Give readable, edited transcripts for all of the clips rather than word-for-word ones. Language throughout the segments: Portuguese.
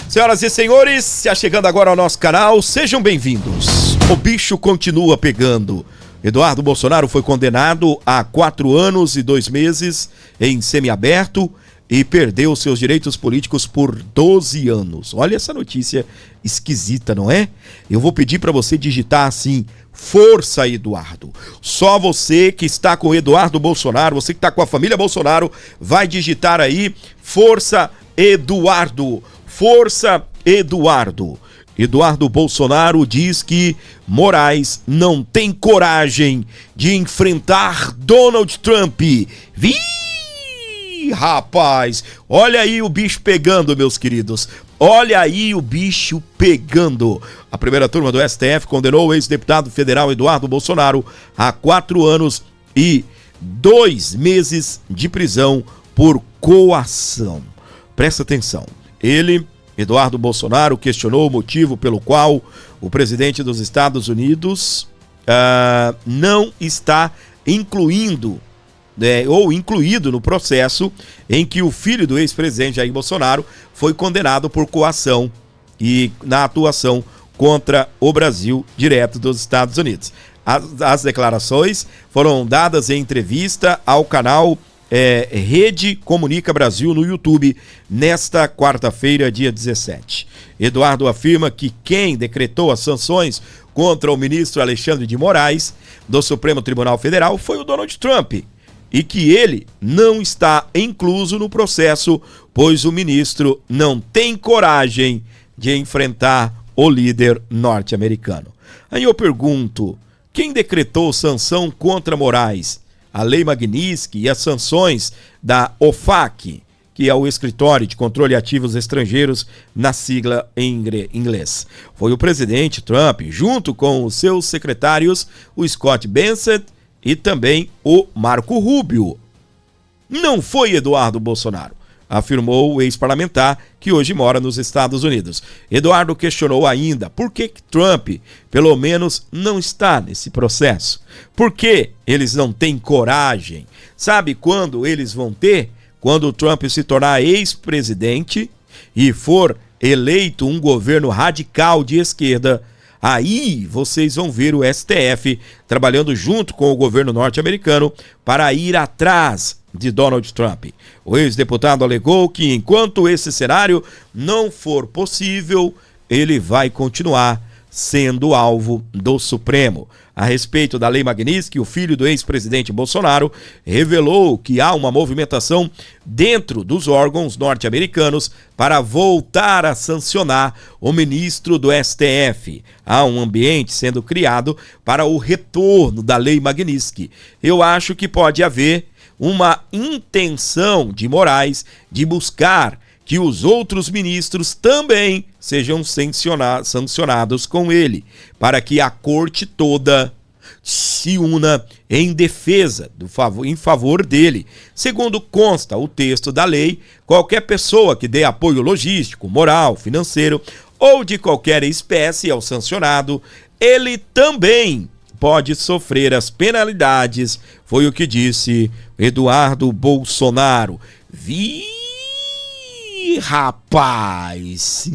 Senhoras e senhores, já chegando agora ao nosso canal, sejam bem-vindos. O bicho continua pegando. Eduardo Bolsonaro foi condenado a 4 anos e 2 meses em semiaberto e perdeu seus direitos políticos por 12 anos. Olha essa notícia esquisita, não é? Eu vou pedir para você digitar assim: Força Eduardo. Só você que está com Eduardo Bolsonaro, você que está com a família Bolsonaro, vai digitar aí: Força Eduardo. Força Eduardo. Eduardo Bolsonaro diz que Moraes não tem coragem de enfrentar Donald Trump. Rapaz, olha aí o bicho pegando, meus queridos. Olha aí o bicho pegando. A primeira turma do STF condenou o ex-deputado federal Eduardo Bolsonaro a 4 anos e 2 meses de prisão por coação. Presta atenção. Eduardo Bolsonaro, questionou o motivo pelo qual o presidente dos Estados Unidos não está incluído no processo em que o filho do ex-presidente Jair Bolsonaro foi condenado por coação e na atuação contra o Brasil direto dos Estados Unidos. As declarações foram dadas em entrevista ao canal Rede Comunica Brasil no YouTube nesta quarta-feira, dia 17. Eduardo afirma que quem decretou as sanções contra o ministro Alexandre de Moraes do Supremo Tribunal Federal foi o Donald Trump e que ele não está incluso no processo, pois o ministro não tem coragem de enfrentar o líder norte-americano. Aí eu pergunto: quem decretou sanção contra Moraes? A Lei Magnitsky e as sanções da OFAC, que é o Escritório de Controle de Ativos Estrangeiros, na sigla em inglês. Foi o presidente Trump, junto com os seus secretários, o Scott Bessent e também o Marco Rubio. Não foi Eduardo Bolsonaro, afirmou o ex-parlamentar que hoje mora nos Estados Unidos. Eduardo questionou ainda por que Trump, pelo menos, não está nesse processo. Por que eles não têm coragem? Sabe quando eles vão ter? Quando o Trump se tornar ex-presidente e for eleito um governo radical de esquerda, aí vocês vão ver o STF trabalhando junto com o governo norte-americano para ir atrás de Donald Trump. O ex-deputado alegou que enquanto esse cenário não for possível, ele vai continuar sendo alvo do Supremo. A respeito da Lei Magnitsky, o filho do ex-presidente Bolsonaro revelou que há uma movimentação dentro dos órgãos norte-americanos para voltar a sancionar o ministro do STF. Há um ambiente sendo criado para o retorno da Lei Magnitsky. Eu acho que pode haver uma intenção de Moraes de buscar que os outros ministros também sejam sancionados com ele, para que a corte toda se una em defesa, em favor dele. Segundo consta o texto da lei, qualquer pessoa que dê apoio logístico, moral, financeiro ou de qualquer espécie ao sancionado, ele também pode sofrer as penalidades, foi o que disse Eduardo Bolsonaro. Rapaz,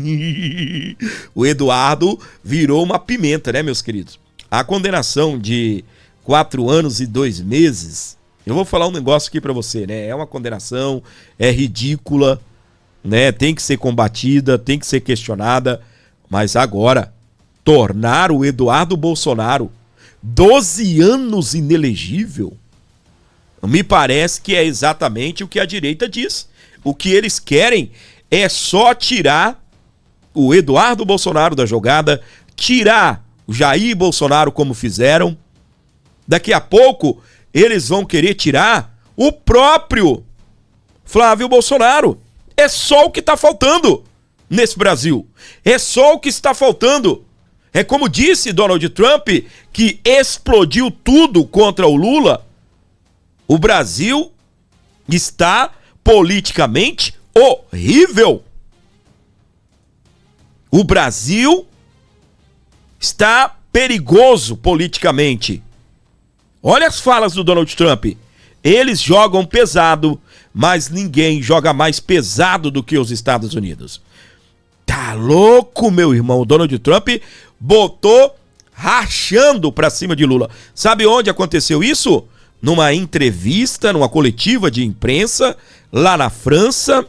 o Eduardo virou uma pimenta, né, meus queridos? A condenação de 4 anos e 2 meses, eu vou falar um negócio aqui pra você, né? É uma condenação, é ridícula, né? Tem que ser combatida, tem que ser questionada, mas agora, tornar o Eduardo Bolsonaro 12 anos inelegível, me parece que é exatamente o que a direita diz. O que eles querem é só tirar o Eduardo Bolsonaro da jogada, tirar o Jair Bolsonaro como fizeram. Daqui a pouco eles vão querer tirar o próprio Flávio Bolsonaro. É só o que está faltando nesse Brasil. É só o que está faltando. É como disse Donald Trump, que explodiu tudo contra o Lula. O Brasil está politicamente horrível. O Brasil está perigoso politicamente. Olha as falas do Donald Trump. Eles jogam pesado, mas ninguém joga mais pesado do que os Estados Unidos. Tá louco, meu irmão? O Donald Trump botou rachando pra cima de Lula. Sabe onde aconteceu isso? Numa entrevista, numa coletiva de imprensa, lá na França.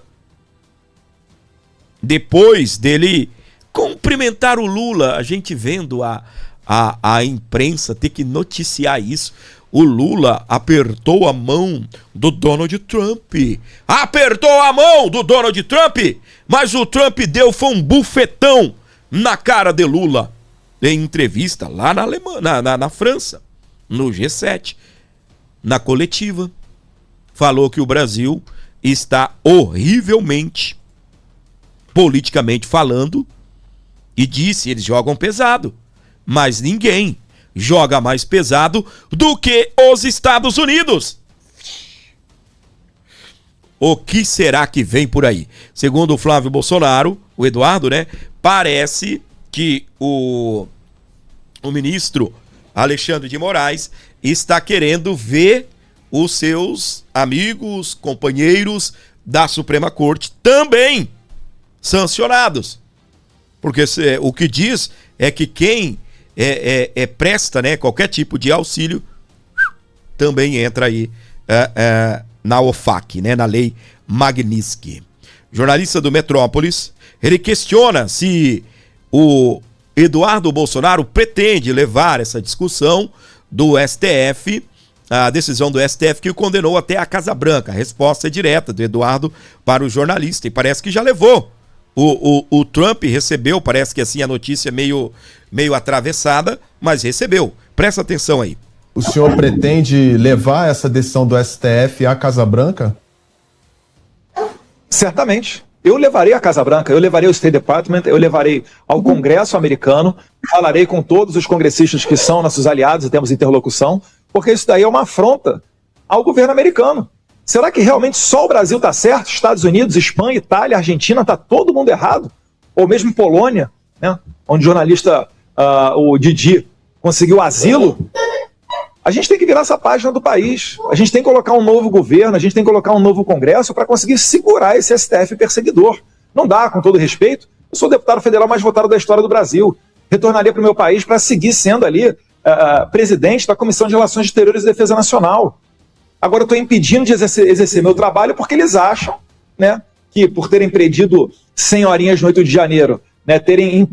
Depois dele cumprimentar o Lula, a gente vendo a imprensa ter que noticiar isso. O Lula apertou a mão do Donald Trump. Apertou a mão do Donald Trump, mas o Trump foi um bufetão na cara de Lula. Em entrevista lá na Alemanha, na França, no G7, na coletiva, falou que o Brasil está horrivelmente, politicamente falando, e disse, eles jogam pesado, mas ninguém joga mais pesado do que os Estados Unidos. O que será que vem por aí? Segundo o Flávio Bolsonaro, o Eduardo, né? Parece que o ministro Alexandre de Moraes está querendo ver os seus amigos, companheiros da Suprema Corte também sancionados. Porque o que diz é que quem presta, né, qualquer tipo de auxílio também entra aí na OFAC, né, na lei Magnitsky. Jornalista do Metrópolis, ele questiona se o Eduardo Bolsonaro pretende levar essa discussão do STF, a decisão do STF que o condenou até a Casa Branca. A resposta é direta do Eduardo para o jornalista e parece que já levou. O Trump recebeu, parece que assim a notícia meio atravessada, mas recebeu. Presta atenção aí. O senhor pretende levar essa decisão do STF à Casa Branca? Certamente. Eu levarei à Casa Branca, eu levarei ao State Department, eu levarei ao Congresso americano, falarei com todos os congressistas que são nossos aliados e temos interlocução, porque isso daí é uma afronta ao governo americano. Será que realmente só o Brasil está certo? Estados Unidos, Espanha, Itália, Argentina, está todo mundo errado? Ou mesmo Polônia, né? Onde o jornalista, o Didi, conseguiu asilo? A gente tem que virar essa página do país. A gente tem que colocar um novo governo, a gente tem que colocar um novo Congresso para conseguir segurar esse STF perseguidor. Não dá, com todo respeito. Eu sou o deputado federal mais votado da história do Brasil. Retornaria para o meu país para seguir sendo ali presidente da Comissão de Relações Exteriores e Defesa Nacional. Agora eu estou impedindo de exercer meu trabalho porque eles acham, né, que por terem prendido senhorinhas no 8 de janeiro, né, terem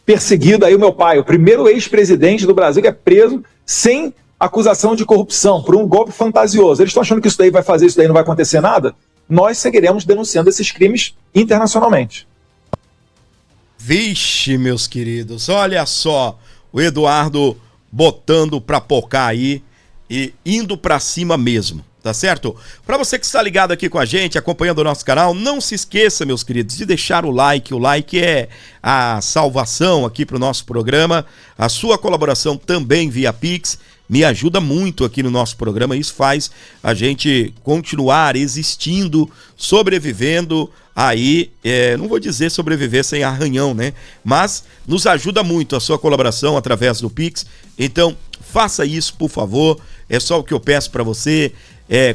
perseguido aí o meu pai, o primeiro ex-presidente do Brasil que é preso sem acusação de corrupção, por um golpe fantasioso. Eles estão achando que isso daí vai fazer, isso daí não vai acontecer nada? Nós seguiremos denunciando esses crimes internacionalmente. Vixe, meus queridos, olha só, o Eduardo botando pra pocar aí e indo pra cima mesmo, tá certo? Pra você que está ligado aqui com a gente, acompanhando o nosso canal, não se esqueça, meus queridos, de deixar o like é a salvação aqui pro nosso programa, a sua colaboração também via Pix, me ajuda muito aqui no nosso programa, isso faz a gente continuar existindo, sobrevivendo aí, não vou dizer sobreviver sem arranhão, né? Mas nos ajuda muito a sua colaboração através do Pix, então faça isso, por favor, é só o que eu peço para você,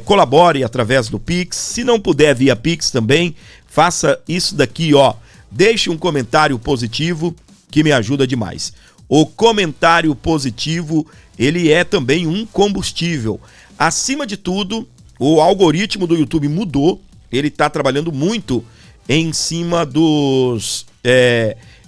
colabore através do Pix, se não puder via Pix também, faça isso daqui, ó, deixe um comentário positivo que me ajuda demais. O comentário positivo, ele é também um combustível. Acima de tudo, o algoritmo do YouTube mudou, ele está trabalhando muito em cima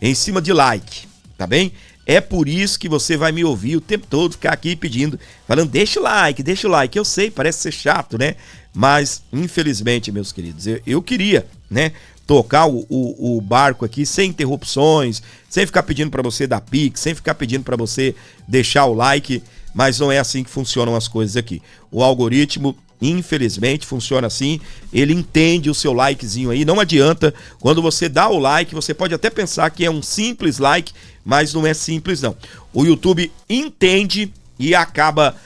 em cima de like, tá bem? É por isso que você vai me ouvir o tempo todo, ficar aqui pedindo, falando, deixa o like. Eu sei, parece ser chato, né? Mas, infelizmente, meus queridos, eu queria, né, tocar o barco aqui sem interrupções, sem ficar pedindo para você dar Pix, sem ficar pedindo para você deixar o like, mas não é assim que funcionam as coisas aqui. O algoritmo, infelizmente, funciona assim, ele entende o seu likezinho aí, não adianta, quando você dá o like, você pode até pensar que é um simples like, mas não é simples não. O YouTube entende e acaba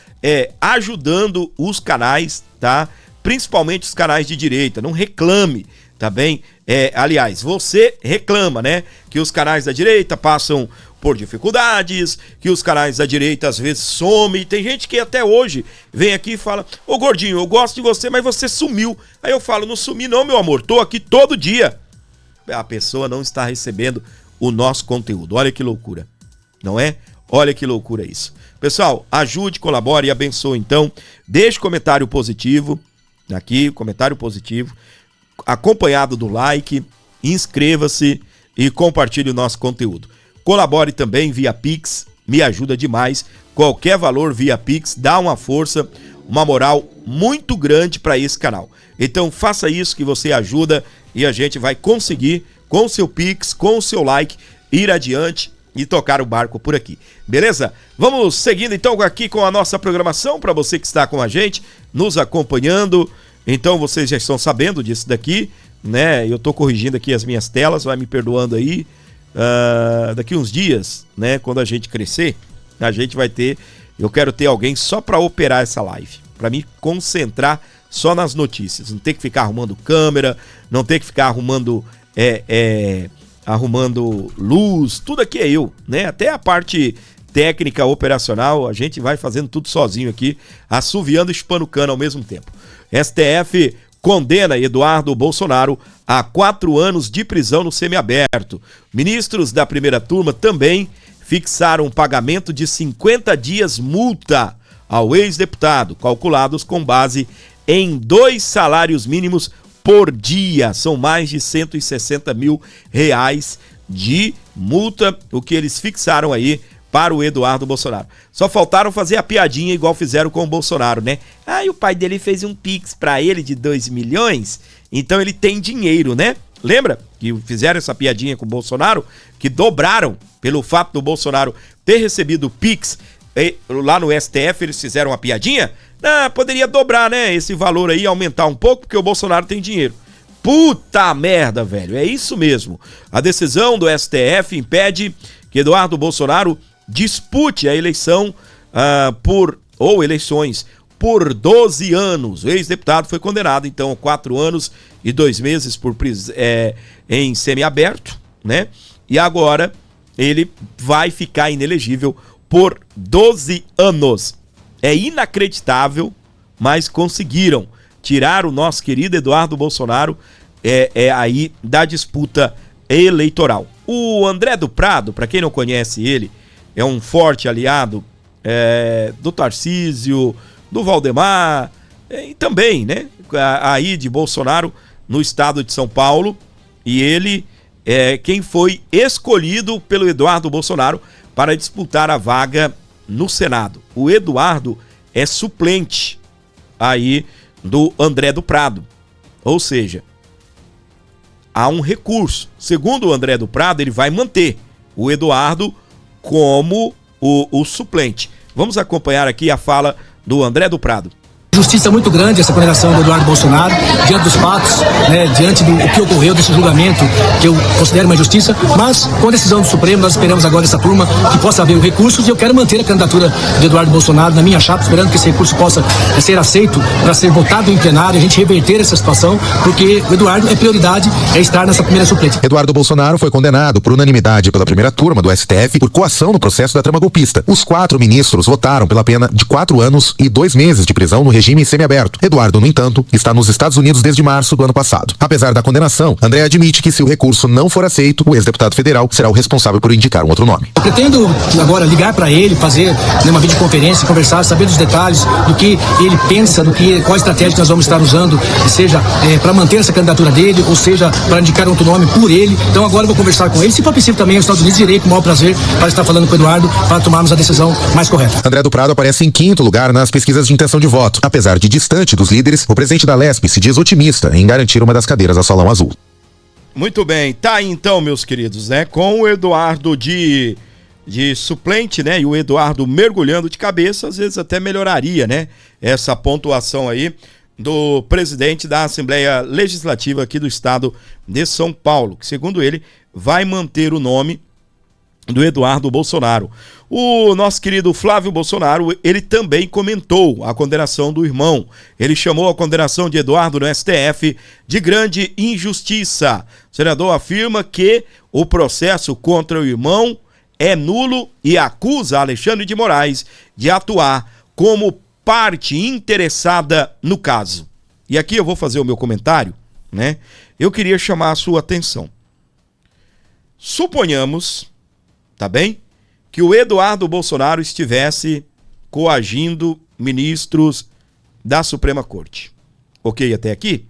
ajudando os canais, tá? Principalmente os canais de direita, não reclame, tá bem? Aliás, você reclama, né? Que os canais da direita passam por dificuldades, que os canais da direita às vezes somem. Tem gente que até hoje vem aqui e fala, ô gordinho, eu gosto de você, mas você sumiu. Aí eu falo, não sumi não, meu amor, tô aqui todo dia. a pessoa não está recebendo o nosso conteúdo. Olha que loucura, não é? Olha que loucura isso. Pessoal, ajude, colabore e abençoe então. Deixe comentário positivo aqui, comentário positivo, acompanhado do like, inscreva-se e compartilhe o nosso conteúdo. Colabore também via Pix, me ajuda demais. Qualquer valor via Pix dá uma força, uma moral muito grande para esse canal. Então faça isso que você ajuda e a gente vai conseguir, com o seu Pix, com o seu like, ir adiante e tocar o barco por aqui. Beleza? Vamos seguindo então aqui com a nossa programação para você que está com a gente, nos acompanhando. Então vocês já estão sabendo disso daqui, né? Eu tô corrigindo aqui as minhas telas, vai me perdoando aí. Daqui uns dias, né, quando a gente crescer, a gente vai ter, eu quero ter alguém só para operar essa live, para me concentrar só nas notícias, não ter que ficar arrumando câmera, não ter que ficar arrumando arrumando luz, tudo aqui é eu, né? Até a parte técnica operacional, a gente vai fazendo tudo sozinho aqui, assoviando e espanucando ao mesmo tempo. STF condena Eduardo Bolsonaro a 4 anos de prisão no semiaberto. Ministros da primeira turma também fixaram um pagamento de 50 dias multa ao ex-deputado, calculados com base em 2 salários mínimos por dia. São mais de 160 mil reais de multa, o que eles fixaram aí para o Eduardo Bolsonaro. Só faltaram fazer a piadinha igual fizeram com o Bolsonaro, né? E o pai dele fez um Pix para ele de 2 milhões, então ele tem dinheiro, né? Lembra que fizeram essa piadinha com o Bolsonaro? Que dobraram pelo fato do Bolsonaro ter recebido o Pix lá no STF, eles fizeram uma piadinha? Poderia dobrar, né? Esse valor aí, aumentar um pouco, porque o Bolsonaro tem dinheiro. Puta merda, velho, é isso mesmo. A decisão do STF impede que Eduardo Bolsonaro dispute a eleição eleições por 12 anos. O ex-deputado foi condenado, então, a 4 anos e 2 meses em semiaberto, né? E agora ele vai ficar inelegível por 12 anos. É inacreditável, mas conseguiram tirar o nosso querido Eduardo Bolsonaro aí da disputa eleitoral. O André do Prado, para quem não conhece ele, é um forte aliado do Tarcísio, do Valdemar, e também, né, aí de Bolsonaro no estado de São Paulo, e ele é quem foi escolhido pelo Eduardo Bolsonaro para disputar a vaga no Senado. O Eduardo é suplente aí do André do Prado, ou seja, há um recurso. Segundo o André do Prado, ele vai manter o Eduardo como o suplente. Vamos acompanhar aqui a fala do André do Prado. Justiça muito grande essa condenação do Eduardo Bolsonaro, diante dos fatos, né, diante do que ocorreu, desse julgamento que eu considero uma injustiça, mas com a decisão do Supremo nós esperamos agora essa turma que possa haver recursos e eu quero manter a candidatura de Eduardo Bolsonaro na minha chapa, esperando que esse recurso possa ser aceito para ser votado em plenário, a gente reverter essa situação, porque o Eduardo é prioridade, estar nessa primeira suplente. Eduardo Bolsonaro foi condenado por unanimidade pela primeira turma do STF por coação no processo da trama golpista. Os 4 ministros votaram pela pena de 4 anos e 2 meses de prisão no regime semiaberto. Eduardo, no entanto, está nos Estados Unidos desde março do ano passado. Apesar da condenação, André admite que se o recurso não for aceito, o ex-deputado federal será o responsável por indicar um outro nome. Eu pretendo agora ligar para ele, fazer uma videoconferência, conversar, saber dos detalhes, do que ele pensa, qual a estratégia que nós vamos estar usando, seja para manter essa candidatura dele, ou seja, para indicar outro nome por ele. Então agora eu vou conversar com ele. Se for possível também, os Estados Unidos, irei com o maior prazer para estar falando com o Eduardo, para tomarmos a decisão mais correta. André do Prado aparece em 5º lugar nas pesquisas de intenção de voto. Apesar de distante dos líderes, o presidente da Lesp se diz otimista em garantir uma das cadeiras ao Salão Azul. Muito bem, tá aí então, meus queridos, né? Com o Eduardo de suplente, né? E o Eduardo mergulhando de cabeça, às vezes até melhoraria, né? Essa pontuação aí do presidente da Assembleia Legislativa aqui do estado de São Paulo, que segundo ele vai manter o nome do Eduardo Bolsonaro. O nosso querido Flávio Bolsonaro, ele também comentou a condenação do irmão. Ele chamou a condenação de Eduardo no STF de grande injustiça. O senador afirma que o processo contra o irmão é nulo e acusa Alexandre de Moraes de atuar como parte interessada no caso. E aqui eu vou fazer o meu comentário, né? Eu queria chamar a sua atenção. suponhamos, tá bem, que o Eduardo Bolsonaro estivesse coagindo ministros da Suprema Corte. Ok até aqui?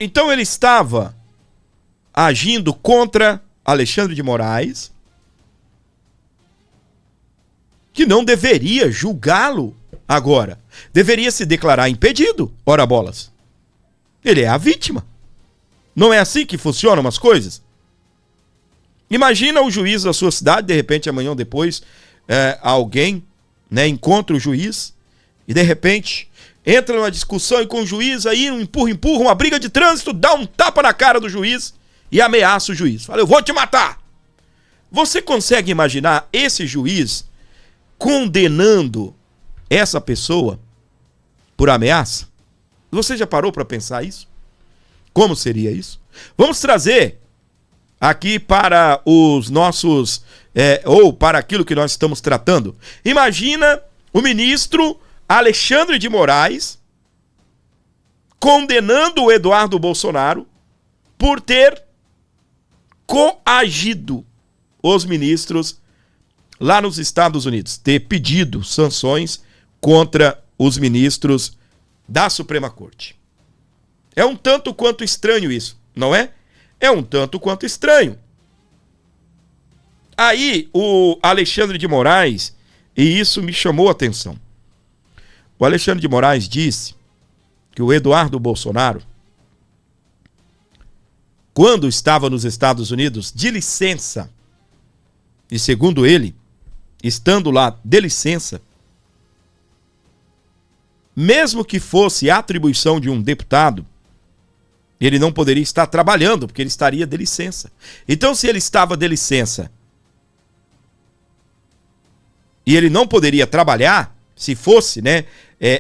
Então ele estava agindo contra Alexandre de Moraes, que não deveria julgá-lo agora. Deveria se declarar impedido, ora bolas. Ele é a vítima. Não é assim que funcionam as coisas? Imagina o juiz da sua cidade, de repente amanhã ou depois, alguém, né, encontra o juiz e de repente entra numa discussão e com o juiz aí, um empurra, uma briga de trânsito, dá um tapa na cara do juiz e ameaça o juiz. Fala, eu vou te matar. Você consegue imaginar esse juiz condenando essa pessoa por ameaça? Você já parou para pensar isso? Como seria isso? Vamos trazer aqui para os nossos, ou para aquilo que nós estamos tratando. Imagina o ministro Alexandre de Moraes condenando o Eduardo Bolsonaro por ter coagido os ministros lá nos Estados Unidos, ter pedido sanções contra os ministros da Suprema Corte. É um tanto quanto estranho isso, não é? É um tanto quanto estranho. Aí o Alexandre de Moraes, e isso me chamou a atenção, o Alexandre de Moraes disse que o Eduardo Bolsonaro, quando estava nos Estados Unidos de licença, e segundo ele, estando lá de licença, mesmo que fosse atribuição de um deputado, ele não poderia estar trabalhando, porque ele estaria de licença. Então, se ele estava de licença e ele não poderia trabalhar, se fosse, né,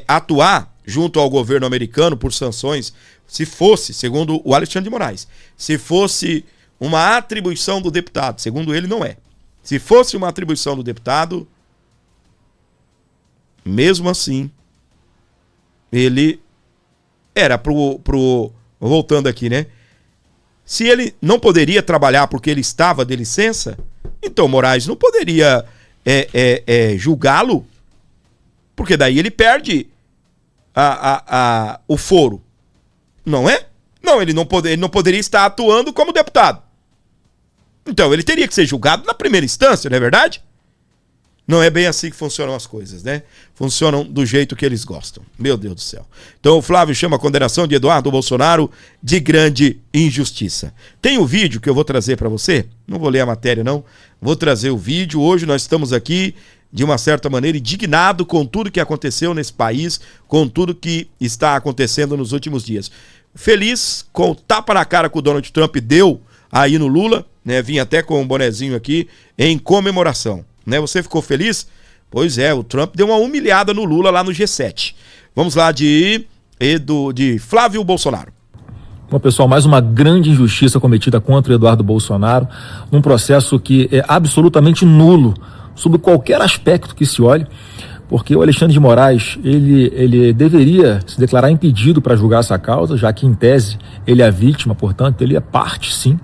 atuar junto ao governo americano por sanções, se fosse, segundo o Alexandre de Moraes, se fosse uma atribuição do deputado, segundo ele não é. Se fosse uma atribuição do deputado, mesmo assim, ele era voltando aqui, né? Se ele não poderia trabalhar porque ele estava de licença, então Moraes não poderia julgá-lo, porque daí ele perde o foro, não é? Não, ele não poderia estar atuando como deputado. Então ele teria que ser julgado na primeira instância, não é verdade? Não é bem assim que funcionam as coisas, né? Funcionam do jeito que eles gostam. Meu Deus do céu. Então o Flávio chama a condenação de Eduardo Bolsonaro de grande injustiça. Tem um vídeo que eu vou trazer para você. Não vou ler a matéria, não. Vou trazer o vídeo. Hoje nós estamos aqui, de uma certa maneira, indignado com tudo que aconteceu nesse país, com tudo que está acontecendo nos últimos dias. Feliz com o tapa na cara que o Donald Trump deu aí no Lula, né? Vim até com um bonezinho aqui em comemoração. Né? Você ficou feliz? Pois é, o Trump deu uma humilhada no Lula lá no G7. Vamos lá de Flávio Bolsonaro. Bom, pessoal, mais uma grande injustiça cometida contra o Eduardo Bolsonaro, num processo que é absolutamente nulo, sob qualquer aspecto que se olhe, porque o Alexandre de Moraes, ele deveria se declarar impedido para julgar essa causa, já que, em tese, ele é a vítima, portanto, ele é parte, sim,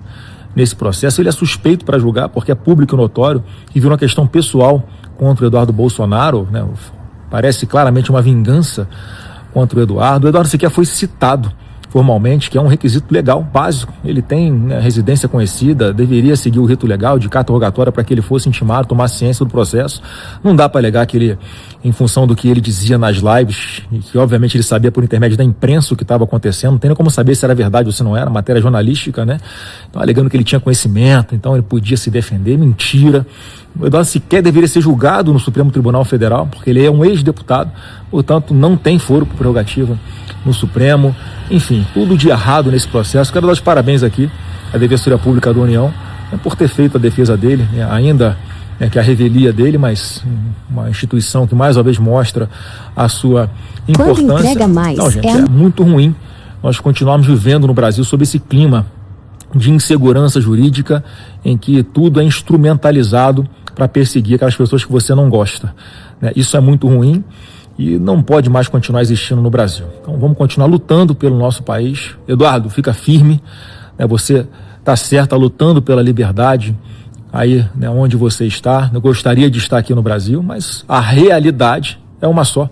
nesse processo. Ele é suspeito para julgar, porque é público e notório, e virou uma questão pessoal contra o Eduardo Bolsonaro, né? Parece claramente uma vingança contra o Eduardo. O Eduardo sequer foi citado formalmente, que é um requisito legal, básico. Ele tem, né, residência conhecida, deveria seguir o rito legal de carta rogatória para que ele fosse intimado, tomar ciência do processo. Não dá para alegar que ele, em função do que ele dizia nas lives, e que obviamente ele sabia por intermédio da imprensa o que estava acontecendo, não tem nem como saber se era verdade ou se não era, matéria jornalística, né? Então, alegando que ele tinha conhecimento, então ele podia se defender, mentira. O Eduardo sequer deveria ser julgado no Supremo Tribunal Federal, porque ele é um ex-deputado, portanto não tem foro por prerrogativa no Supremo. Enfim, tudo de errado nesse processo. Quero dar os parabéns aqui à Defensoria Pública da União, né, por ter feito a defesa dele, né, ainda, né, que é a revelia dele, mas uma instituição que mais uma vez mostra a sua importância. Quando entrega mais, não, gente, é muito ruim nós continuarmos vivendo no Brasil sob esse clima de insegurança jurídica em que tudo é instrumentalizado para perseguir aquelas pessoas que você não gosta, né? Isso é muito ruim e não pode mais continuar existindo no Brasil. Então vamos continuar lutando pelo nosso país. Eduardo, fica firme, né? Você está certo, lutando pela liberdade aí, né, onde você está. Eu gostaria de estar aqui no Brasil, mas a realidade é uma só.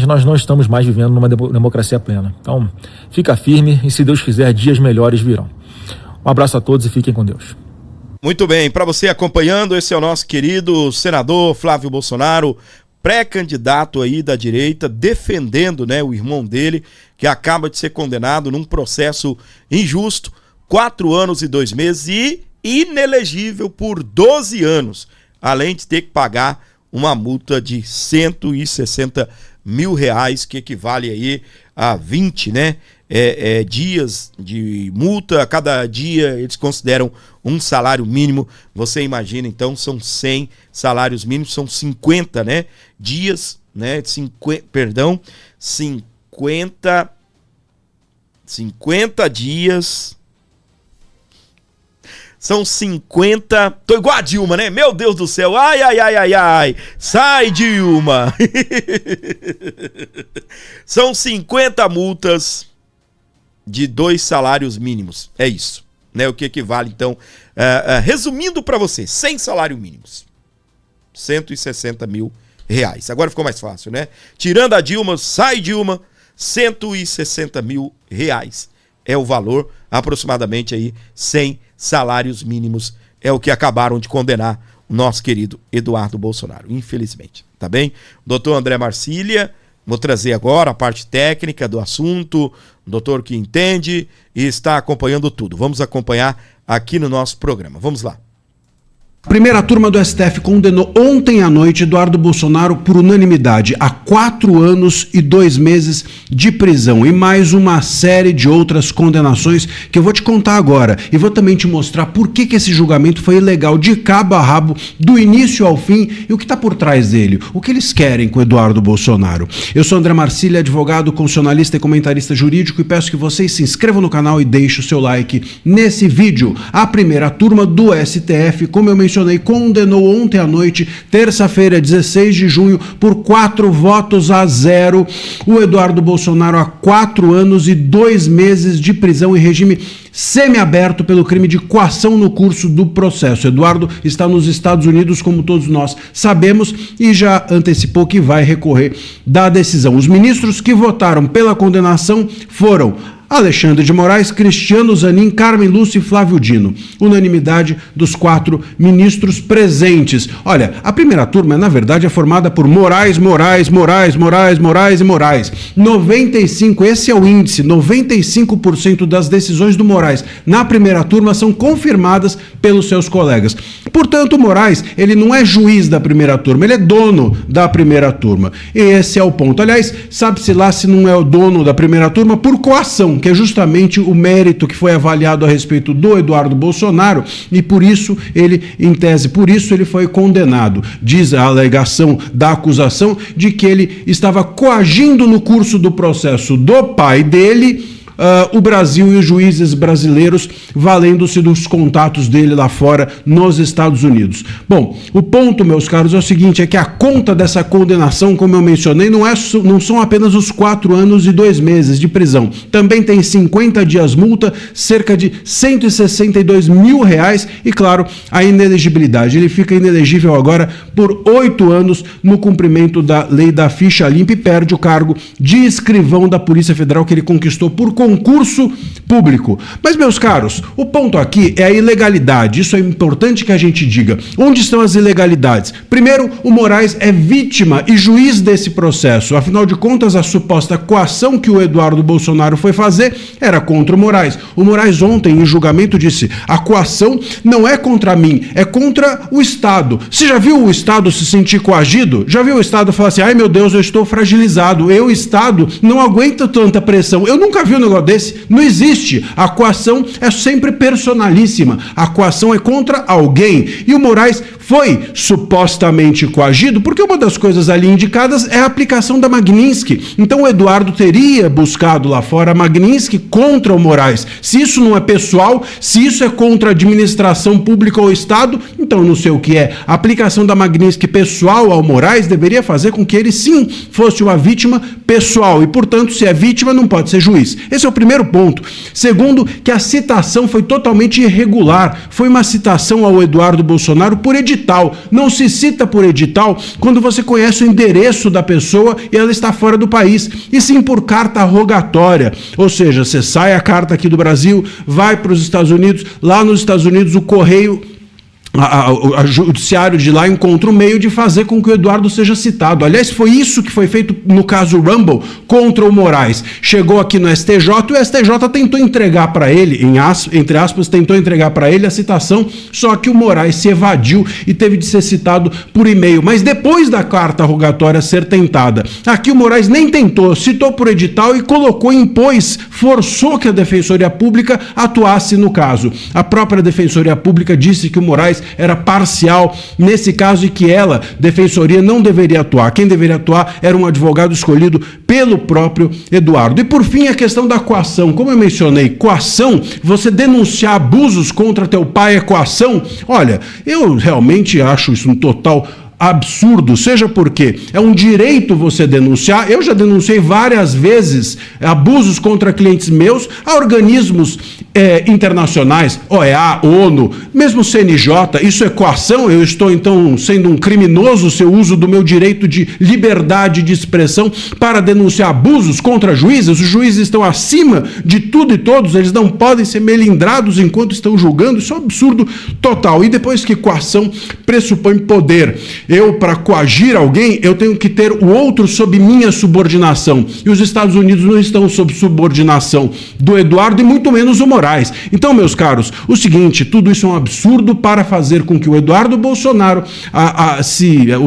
Nós não estamos mais vivendo numa democracia plena. Então fica firme e, se Deus quiser, dias melhores virão. Um abraço a todos e fiquem com Deus. Muito bem, para você acompanhando, esse é o nosso querido senador Flávio Bolsonaro, pré-candidato aí da direita, defendendo, né, o irmão dele, que acaba de ser condenado num processo injusto, 4 anos e 2 meses e inelegível por 12 anos, além de ter que pagar uma multa de R$160 mil, que equivale aí a 20, né, dias de multa. Cada dia eles consideram um salário mínimo. Você imagina, então, são 100 salários mínimos, são 50, né, dias, né, 50 dias. São 50... Tô igual a Dilma, né? Meu Deus do céu. Ai, ai, ai, ai, ai. Sai, Dilma. São 50 multas de 2 salários mínimos. É isso, né? O que equivale, então... resumindo para você, 100 salários mínimos. R$160 mil. Agora ficou mais fácil, né? Tirando a Dilma, sai Dilma, R$160 mil. É o valor, aproximadamente aí, 100 salários mínimos, é o que acabaram de condenar o nosso querido Eduardo Bolsonaro, infelizmente, tá bem? Doutor André Marcília, vou trazer agora a parte técnica do assunto, doutor que entende e está acompanhando tudo. Vamos acompanhar aqui no nosso programa, vamos lá. A primeira turma do STF condenou ontem à noite Eduardo Bolsonaro por unanimidade a 4 anos e 2 meses de prisão e mais uma série de outras condenações que eu vou te contar agora e vou também te mostrar por que esse julgamento foi ilegal de cabo a rabo, do início ao fim, e o que está por trás dele, o que eles querem com Eduardo Bolsonaro. Eu sou André Marcília, advogado, constitucionalista e comentarista jurídico, e peço que vocês se inscrevam no canal e deixem o seu like nesse vídeo. A primeira turma do STF, como eu mencionei, condenou ontem à noite, terça-feira, 16 de junho, por 4 votos a 0, o Eduardo Bolsonaro a 4 anos e 2 meses de prisão em regime semiaberto pelo crime de coação no curso do processo. Eduardo está nos Estados Unidos, como todos nós sabemos, e já antecipou que vai recorrer da decisão. Os ministros que votaram pela condenação foram Alexandre de Moraes, Cristiano Zanin, Carmen Lúcia e Flávio Dino. Unanimidade dos 4 ministros presentes. Olha, a primeira turma, na verdade, é formada por Moraes. 95, esse é o índice, 95% das decisões do Moraes na primeira turma são confirmadas pelos seus colegas. Portanto, o Moraes, ele não é juiz da primeira turma, ele é dono da primeira turma. E esse é o ponto. Aliás, sabe-se lá se não é o dono da primeira turma por coação, que é justamente o mérito que foi avaliado a respeito do Eduardo Bolsonaro, e por isso ele, em tese, por isso ele foi condenado. Diz a alegação da acusação de que ele estava coagindo no curso do processo do pai dele, o Brasil e os juízes brasileiros, valendo-se dos contatos dele lá fora nos Estados Unidos. Bom, o ponto, meus caros, é o seguinte, é que a conta dessa condenação, como eu mencionei, não são apenas os 4 anos e 2 meses de prisão. Também tem 50 dias multa, cerca de R$162 mil e, claro, a inelegibilidade. Ele fica inelegível agora por 8 anos no cumprimento da lei da ficha limpa e perde o cargo de escrivão da Polícia Federal que ele conquistou por concurso público. Mas, meus caros, o ponto aqui é a ilegalidade. Isso é importante que a gente diga. Onde estão as ilegalidades? Primeiro, o Moraes é vítima e juiz desse processo. Afinal de contas, a suposta coação que o Eduardo Bolsonaro foi fazer era contra o Moraes. O Moraes ontem, em julgamento, disse: a coação não é contra mim, é contra o Estado. Você já viu o Estado se sentir coagido? Já viu o Estado falar assim: ai meu Deus, eu estou fragilizado, eu, Estado, não aguento tanta pressão. Eu nunca vi um negócio negócio desse? Não existe. A coação é sempre personalíssima. A coação é contra alguém. E o Moraes foi supostamente coagido porque uma das coisas ali indicadas é a aplicação da Magnitsky. Então o Eduardo teria buscado lá fora a Magnitsky contra o Moraes. Se isso não é pessoal, se isso é contra a administração pública ou Estado, então não sei o que é. A aplicação da Magnitsky pessoal ao Moraes deveria fazer com que ele sim fosse uma vítima pessoal e, portanto, se é vítima não pode ser juiz. Esse é o primeiro ponto. Segundo, que a citação foi totalmente irregular. Foi uma citação ao Eduardo Bolsonaro por edital. Não se cita por edital quando você conhece o endereço da pessoa e ela está fora do país, e sim por carta rogatória. Ou seja, você sai a carta aqui do Brasil, vai para os Estados Unidos, lá nos Estados Unidos o correio, o judiciário de lá encontra um meio de fazer com que o Eduardo seja citado. Aliás, foi isso que foi feito no caso Rumble contra o Moraes. Chegou aqui no STJ e o STJ tentou entregar para ele, entre aspas, tentou entregar para ele a citação, só que o Moraes se evadiu e teve de ser citado por e-mail. Mas depois da carta rogatória ser tentada, aqui o Moraes nem tentou, citou por edital e colocou, impôs, forçou que a Defensoria Pública atuasse no caso. A própria Defensoria Pública disse que o Moraes era parcial nesse caso e que ela, Defensoria, não deveria atuar. Quem deveria atuar era um advogado escolhido pelo próprio Eduardo. E por fim, a questão da coação. Como eu mencionei, coação, você denunciar abusos contra teu pai é coação? Olha, eu realmente acho isso um total absurdo, seja porque é um direito você denunciar. Eu já denunciei várias vezes abusos contra clientes meus a organismos internacionais, OEA, ONU, mesmo CNJ. Isso é coação? Eu estou então sendo um criminoso se eu uso do meu direito de liberdade de expressão para denunciar abusos contra juízes? Os juízes estão acima de tudo e todos, eles não podem ser melindrados enquanto estão julgando. Isso é um absurdo total. E depois que coação pressupõe poder, eu, para coagir alguém, eu tenho que ter o outro sob minha subordinação. E os Estados Unidos não estão sob subordinação do Eduardo e muito menos o Moraes. Então, meus caros, o seguinte, tudo isso é um absurdo para fazer com que o Eduardo Bolsonaro,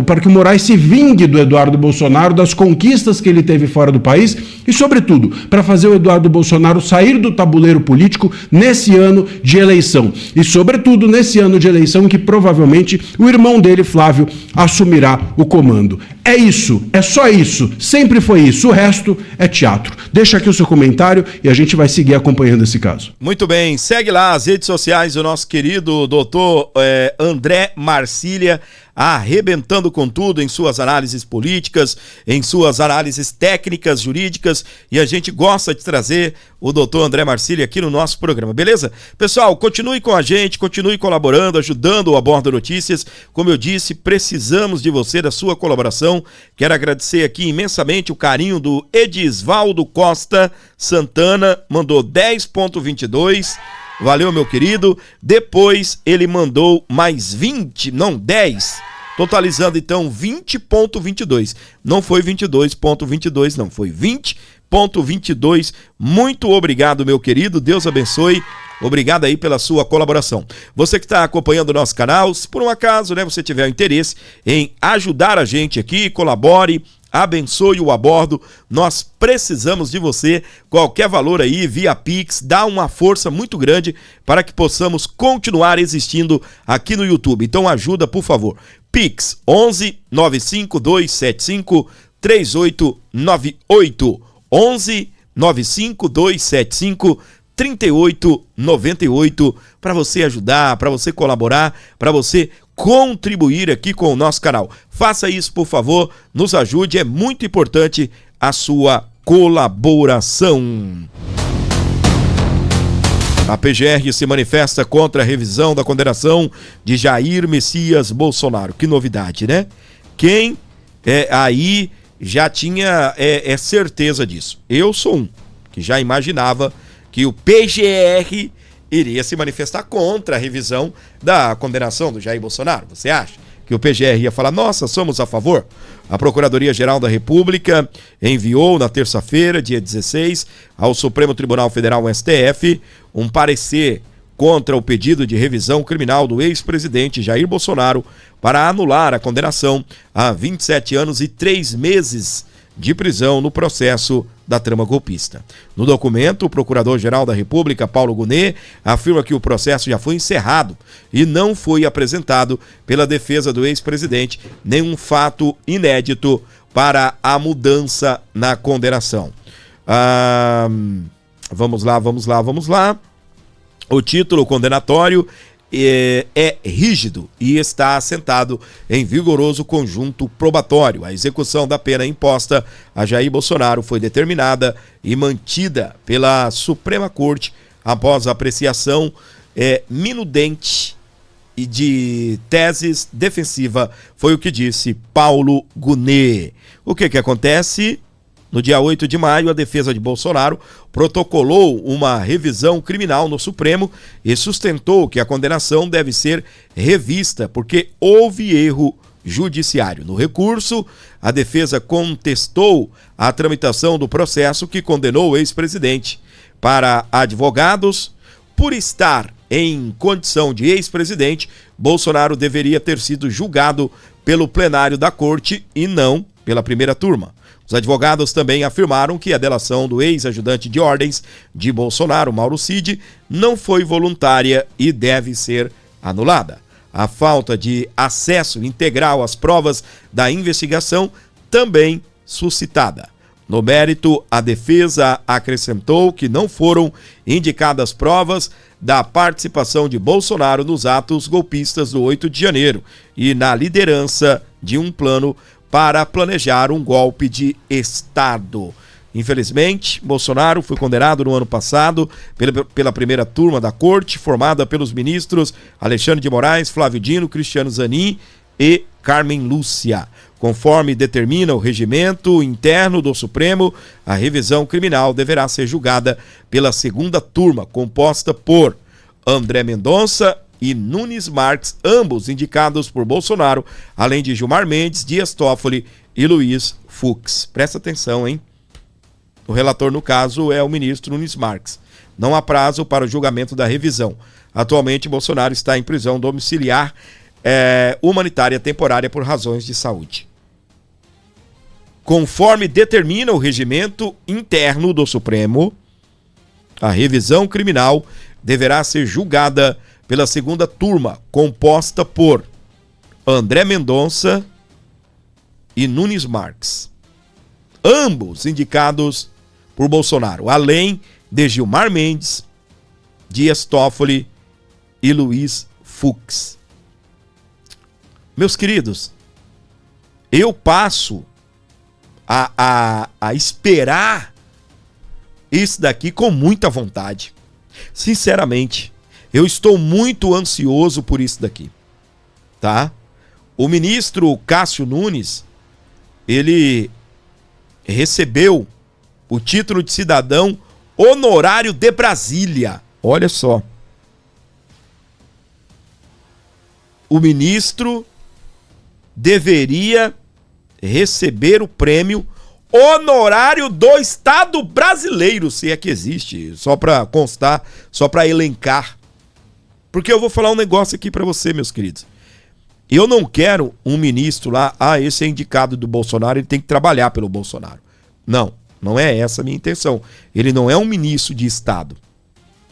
para que o Moraes se vingue do Eduardo Bolsonaro, das conquistas que ele teve fora do país e, sobretudo, para fazer o Eduardo Bolsonaro sair do tabuleiro político nesse ano de eleição. E, sobretudo, nesse ano de eleição em que provavelmente o irmão dele, Flávio, assumirá o comando. É isso, é só isso, sempre foi isso, o resto é teatro. Deixa aqui o seu comentário e a gente vai seguir acompanhando esse caso. Muito bem, segue lá as redes sociais do nosso querido doutor André Marcília, arrebentando com tudo em suas análises políticas, em suas análises técnicas, jurídicas, e a gente gosta de trazer o doutor André Marcília aqui no nosso programa, beleza? Pessoal, continue com a gente, continue colaborando, ajudando o Aborda Notícias. Como eu disse, precisamos de você, da sua colaboração. Quero agradecer aqui imensamente o carinho do Edisvaldo Costa Santana, mandou 10,22. Valeu, meu querido. Depois ele mandou mais 10, totalizando então 20,22. Não foi 22,22, não, foi 20,22. Muito obrigado, meu querido. Deus abençoe. Obrigado aí pela sua colaboração. Você que está acompanhando o nosso canal, se por um acaso, você tiver interesse em ajudar a gente aqui, colabore, abençoe o Abordo. Nós precisamos de você. Qualquer valor aí via Pix dá uma força muito grande para que possamos continuar existindo aqui no YouTube. Então ajuda, por favor. Pix 11 95275 3898 11 95275 3898 para você ajudar, para você colaborar, para você contribuir aqui com o nosso canal. Faça isso, por favor, nos ajude, é muito importante a sua colaboração. A PGR se manifesta contra a revisão da condenação de Jair Messias Bolsonaro. Que novidade, né? Quem aí já tinha certeza disso. Eu sou um que já imaginava que o PGR iria se manifestar contra a revisão da condenação do Jair Bolsonaro. Você acha que o PGR ia falar, nossa, somos a favor? A Procuradoria-Geral da República enviou na terça-feira, dia 16, ao Supremo Tribunal Federal, STF, um parecer contra o pedido de revisão criminal do ex-presidente Jair Bolsonaro para anular a condenação a 27 anos e 3 meses de prisão no processo da trama golpista. No documento, o Procurador-Geral da República, Paulo Gonet, afirma que o processo já foi encerrado e não foi apresentado pela defesa do ex-presidente nenhum fato inédito para a mudança na condenação. Vamos lá. O título condenatório é rígido e está assentado em vigoroso conjunto probatório. A execução da pena imposta a Jair Bolsonaro foi determinada e mantida pela Suprema Corte após a apreciação minudente e de teses defensiva, foi o que disse Paulo Gonet. O que acontece? No dia 8 de maio, a defesa de Bolsonaro protocolou uma revisão criminal no Supremo e sustentou que a condenação deve ser revista porque houve erro judiciário. No recurso, a defesa contestou a tramitação do processo que condenou o ex-presidente. Para advogados, por estar em condição de ex-presidente, Bolsonaro deveria ter sido julgado pelo plenário da corte e não pela primeira turma. Os advogados também afirmaram que a delação do ex-ajudante de ordens de Bolsonaro, Mauro Cid, não foi voluntária e deve ser anulada. A falta de acesso integral às provas da investigação também suscitada. No mérito, a defesa acrescentou que não foram indicadas provas da participação de Bolsonaro nos atos golpistas do 8 de janeiro e na liderança de um plano para planejar um golpe de Estado. Infelizmente, Bolsonaro foi condenado no ano passado pela primeira turma da corte, formada pelos ministros Alexandre de Moraes, Flávio Dino, Cristiano Zanin e Carmen Lúcia. Conforme determina o regimento interno do Supremo, a revisão criminal deverá ser julgada pela segunda turma, composta por André Mendonça e Nunes Marques, ambos indicados por Bolsonaro, além de Gilmar Mendes, Dias Toffoli e Luiz Fux. Presta atenção, hein? O relator, no caso, é o ministro Nunes Marques. Não há prazo para o julgamento da revisão. Atualmente, Bolsonaro está em prisão domiciliar humanitária temporária por razões de saúde. Conforme determina o regimento interno do Supremo, a revisão criminal deverá ser julgada pela segunda turma, composta por André Mendonça e Nunes Marques, ambos indicados por Bolsonaro, além de Gilmar Mendes, Dias Toffoli e Luiz Fux. Meus queridos, eu passo a esperar isso daqui com muita vontade. Sinceramente, eu estou muito ansioso por isso daqui, tá? O ministro Cássio Nunes, ele recebeu o título de cidadão honorário de Brasília. Olha só. O ministro deveria receber o prêmio honorário do Estado brasileiro, se é que existe, só para constar, só para elencar. Porque eu vou falar um negócio aqui para você, meus queridos. Eu não quero um ministro lá, esse é indicado do Bolsonaro, ele tem que trabalhar pelo Bolsonaro. Não, não é essa a minha intenção. Ele não é um ministro de Estado.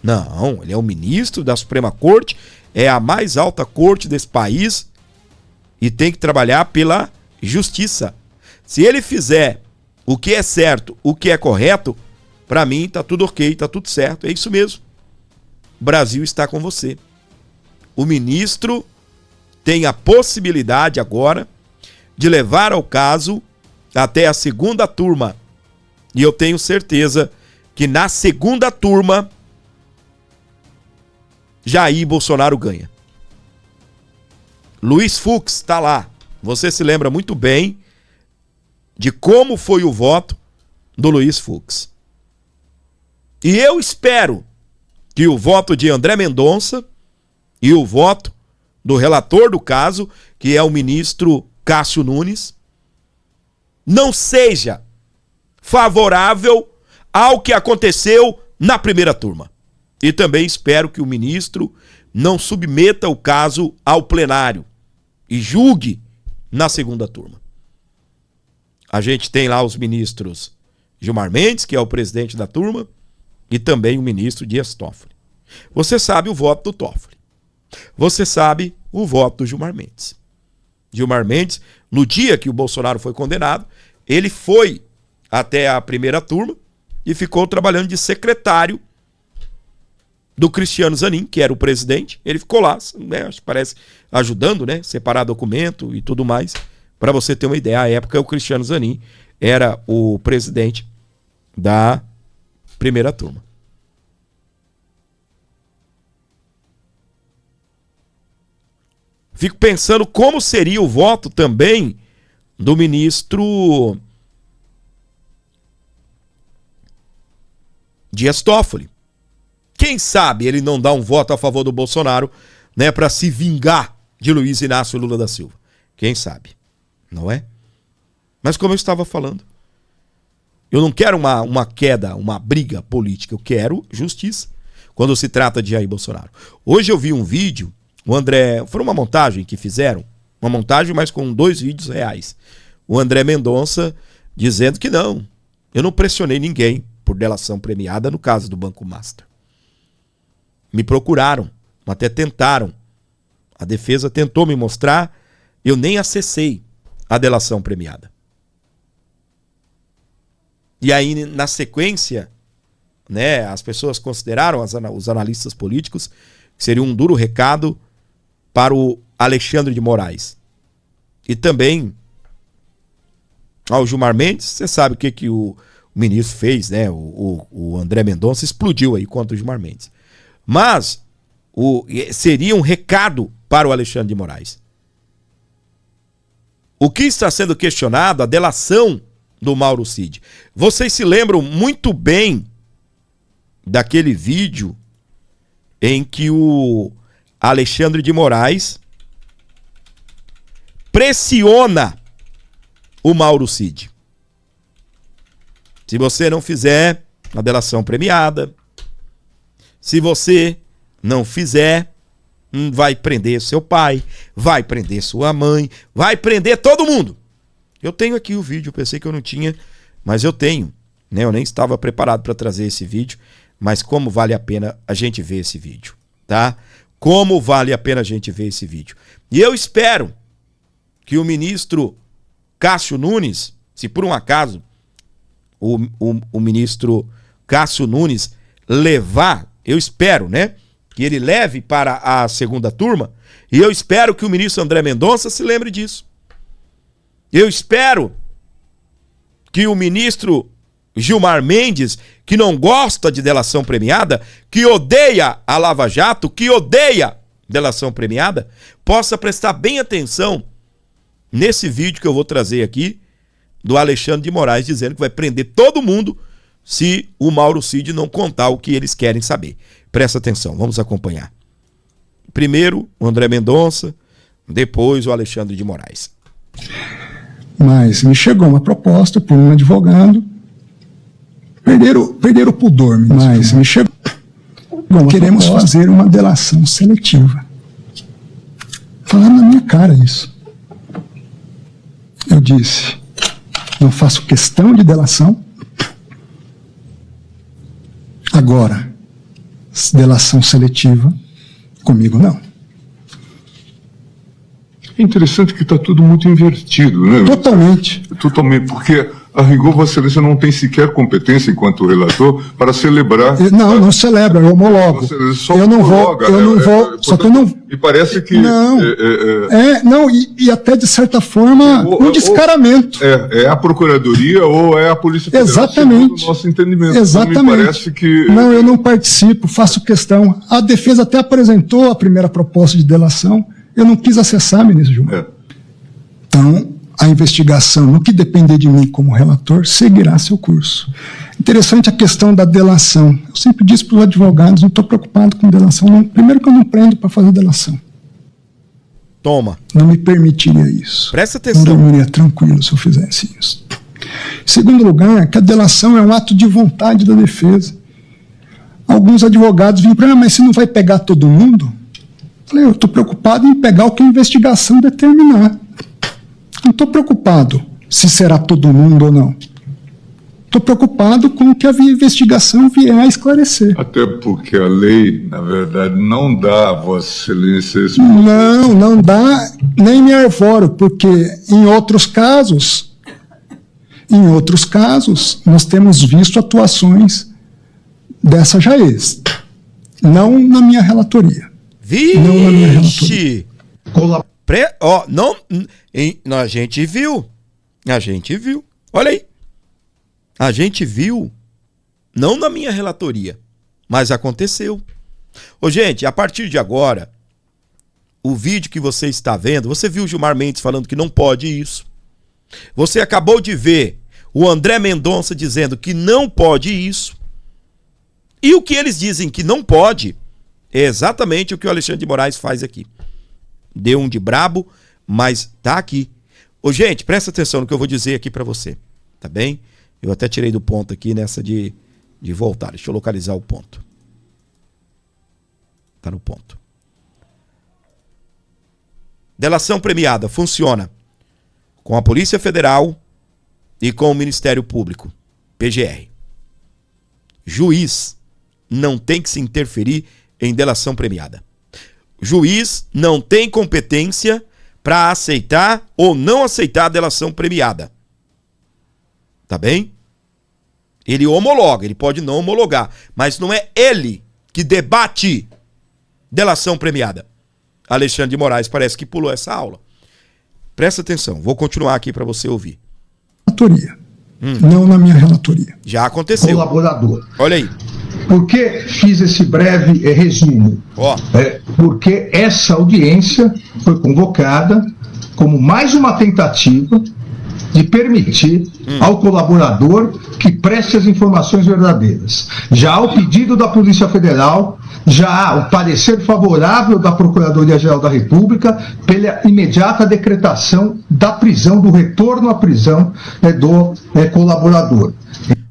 Não, ele é um ministro da Suprema Corte, é a mais alta corte desse país e tem que trabalhar pela justiça. Se ele fizer o que é certo, o que é correto, para mim tá tudo ok, tá tudo certo, é isso mesmo. O Brasil está com você. O ministro tem a possibilidade agora de levar o caso até a segunda turma. E eu tenho certeza que na segunda turma, Jair Bolsonaro ganha. Luiz Fux está lá. Você se lembra muito bem de como foi o voto do Luiz Fux. E eu espero que o voto de André Mendonça e o voto do relator do caso, que é o ministro Cássio Nunes, não seja favorável ao que aconteceu na primeira turma. E também espero que o ministro não submeta o caso ao plenário e julgue na segunda turma. a gente tem lá os ministros Gilmar Mendes, que é o presidente da turma, e também o ministro Dias Toffoli. Você sabe o voto do Toffoli. Você sabe o voto do Gilmar Mendes. Gilmar Mendes, no dia que o Bolsonaro foi condenado, ele foi até a primeira turma e ficou trabalhando de secretário do Cristiano Zanin, que era o presidente. Ele ficou lá, né, acho que parece ajudando, né, separar documento e tudo mais. Para você ter uma ideia, à época o Cristiano Zanin era o presidente da primeira turma. Fico pensando como seria o voto também do ministro Dias Toffoli. Quem sabe ele não dá um voto a favor do Bolsonaro, né, para se vingar de Luiz Inácio Lula da Silva. Quem sabe, não é? Mas como eu estava falando, eu não quero uma queda, uma briga política, eu quero justiça quando se trata de Jair Bolsonaro. Hoje eu vi um vídeo, o André, foi uma montagem que fizeram, uma montagem, mas com 2 vídeos reais. O André Mendonça dizendo que não, eu não pressionei ninguém por delação premiada no caso do Banco Master. Me procuraram, até tentaram. A defesa tentou me mostrar, eu nem acessei a delação premiada. E aí, na sequência, né, as pessoas consideraram, os analistas políticos, que seria um duro recado para o Alexandre de Moraes. E também ao Gilmar Mendes. Você sabe o que o ministro fez, né? O André Mendonça explodiu aí contra o Gilmar Mendes. Mas seria um recado para o Alexandre de Moraes. O que está sendo questionado, a delação do Mauro Cid. Vocês se lembram muito bem daquele vídeo em que o Alexandre de Moraes pressiona o Mauro Cid. Se você não fizer a delação premiada, se você não fizer, vai prender seu pai, vai prender sua mãe, vai prender todo mundo. Eu tenho aqui o vídeo, pensei que eu não tinha, mas eu tenho, né? Eu nem estava preparado para trazer esse vídeo, mas como vale a pena a gente ver esse vídeo, tá? Como vale a pena a gente ver esse vídeo. E eu espero que o ministro Cássio Nunes, se por um acaso o ministro Cássio Nunes levar, eu espero, né, que ele leve para a segunda turma, e eu espero que o ministro André Mendonça se lembre disso. Eu espero que o ministro Gilmar Mendes, que não gosta de delação premiada, que odeia a Lava Jato, que odeia delação premiada, possa prestar bem atenção nesse vídeo que eu vou trazer aqui, do Alexandre de Moraes, dizendo que vai prender todo mundo se o Mauro Cid não contar o que eles querem saber. Presta atenção, vamos acompanhar. Primeiro o André Mendonça, depois o Alexandre de Moraes. Mas me chegou uma proposta por um advogado. Perderam o pudor, mas me chegou. Queremos fazer uma delação seletiva. Falaram na minha cara isso. Eu disse, não faço questão de delação. Agora, delação seletiva, comigo não. É interessante que está tudo muito invertido, né? Totalmente. Totalmente, porque a rigor Vossa Excelência não tem sequer competência enquanto relator para celebrar... Não celebra, eu homologo. Eu não vou, só que eu não... E parece que... Não, e até de certa forma, um descaramento. É a Procuradoria ou é a Polícia Federal? Exatamente. No nosso entendimento. Exatamente. Não me parece que... Não, eu não participo, faço questão. A defesa até apresentou a primeira proposta de delação. Eu não quis acessar, ministro Gilmar. Então, a investigação, no que depender de mim como relator, seguirá seu curso. Interessante a questão da delação. Eu sempre disse para os advogados, não estou preocupado com delação. Não. Primeiro que eu não prendo para fazer delação. Toma. Não me permitiria isso. Presta atenção. Não dormiria tranquilo se eu fizesse isso. Segundo lugar, que a delação é um ato de vontade da defesa. Alguns advogados vêm para mim, mas você não vai pegar todo mundo? Falei, eu estou preocupado em pegar o que a investigação determinar. Não estou preocupado se será todo mundo ou não. Estou preocupado com o que a investigação vier a esclarecer. Até porque a lei, na verdade, não dá a Vossa Excelência esse... Não dá, nem me arvoro, porque em outros casos, nós temos visto atuações dessa Jaez. Não na minha relatoria. Vixe! Não na minha relatoria. A gente viu. Olha aí. A gente viu. Não na minha relatoria. Mas aconteceu. Ô, gente, a partir de agora, o vídeo que você está vendo, você viu o Gilmar Mendes falando que não pode isso. Você acabou de ver o André Mendonça dizendo que não pode isso. E o que eles dizem que não pode é exatamente o que o Alexandre de Moraes faz aqui. Deu um de brabo, mas tá aqui. Ô, gente, presta atenção no que eu vou dizer aqui pra você, tá bem? Eu até tirei do ponto aqui nessa de voltar. Deixa eu localizar o ponto. Tá no ponto. Delação premiada funciona com a Polícia Federal e com o Ministério Público, PGR. Juiz não tem que se interferir em delação premiada. Juiz não tem competência para aceitar ou não aceitar a delação premiada. Tá bem? Ele homologa, ele pode não homologar, mas não é ele que debate delação premiada. Alexandre de Moraes parece que pulou essa aula. Presta atenção, vou continuar aqui para você ouvir. Relatoria. Não na minha relatoria. Já aconteceu. Colaborador. Olha aí. Por que fiz esse breve resumo? Porque essa audiência foi convocada como mais uma tentativa de permitir ao colaborador que preste as informações verdadeiras. Já há o pedido da Polícia Federal, já há o parecer favorável da Procuradoria-Geral da República pela imediata decretação da prisão, do retorno à prisão do colaborador.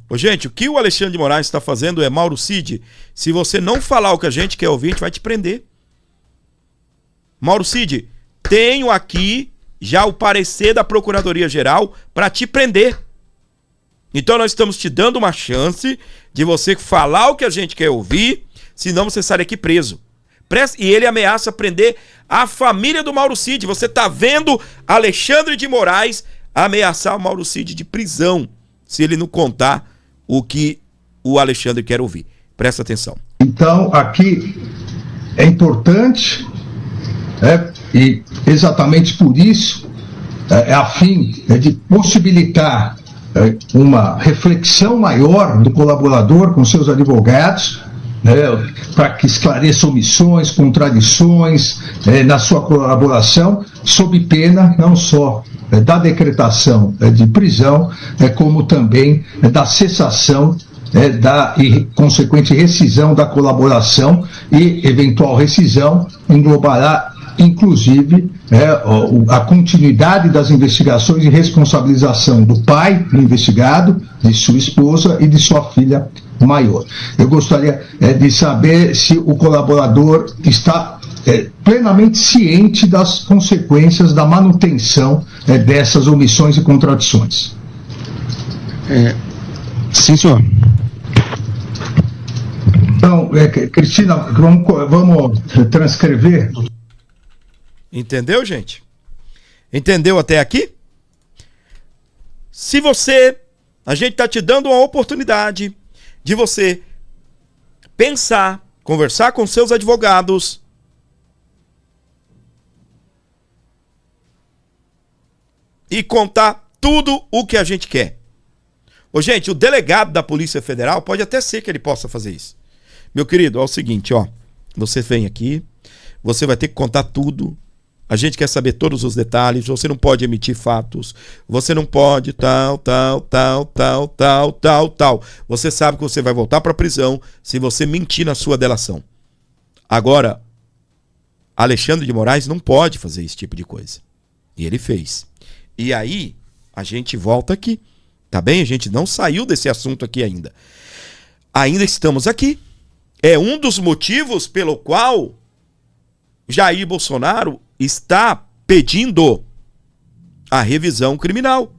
Ô, gente, o que o Alexandre de Moraes está fazendo é, Mauro Cid, se você não falar o que a gente quer ouvir, a gente vai te prender. Mauro Cid, tenho aqui já o parecer da Procuradoria-Geral para te prender. Então nós estamos te dando uma chance de você falar o que a gente quer ouvir, senão você sai aqui preso. E ele ameaça prender a família do Mauro Cid. Você está vendo Alexandre de Moraes ameaçar o Mauro Cid de prisão, se ele não contar o que o Alexandre quer ouvir. Presta atenção. Então, aqui é importante, e exatamente por isso, a fim de possibilitar uma reflexão maior do colaborador com seus advogados, para que esclareça omissões, contradições na sua colaboração, sob pena não só da decretação de prisão, como também da cessação da consequente rescisão da colaboração, e eventual rescisão englobará inclusive a continuidade das investigações e responsabilização do pai do investigado, de sua esposa e de sua filha maior. Eu gostaria de saber se o colaborador está plenamente ciente das consequências da manutenção dessas omissões e contradições. Sim, senhor. Então, Cristina, vamos transcrever. Entendeu, gente? Entendeu até aqui? Se você... A gente está te dando uma oportunidade de você pensar, conversar com seus advogados, e contar tudo o que a gente quer. Ô, gente, o delegado da Polícia Federal pode até ser que ele possa fazer isso. Meu querido, é o seguinte, ó. Você vem aqui, você vai ter que contar tudo. A gente quer saber todos os detalhes. Você não pode emitir fatos. Você não pode tal. Você sabe que você vai voltar para a prisão se você mentir na sua delação. Agora, Alexandre de Moraes não pode fazer esse tipo de coisa. E ele fez. E aí, a gente volta aqui. Tá bem? A gente não saiu desse assunto aqui ainda. Ainda estamos aqui. É um dos motivos pelo qual Jair Bolsonaro está pedindo a revisão criminal.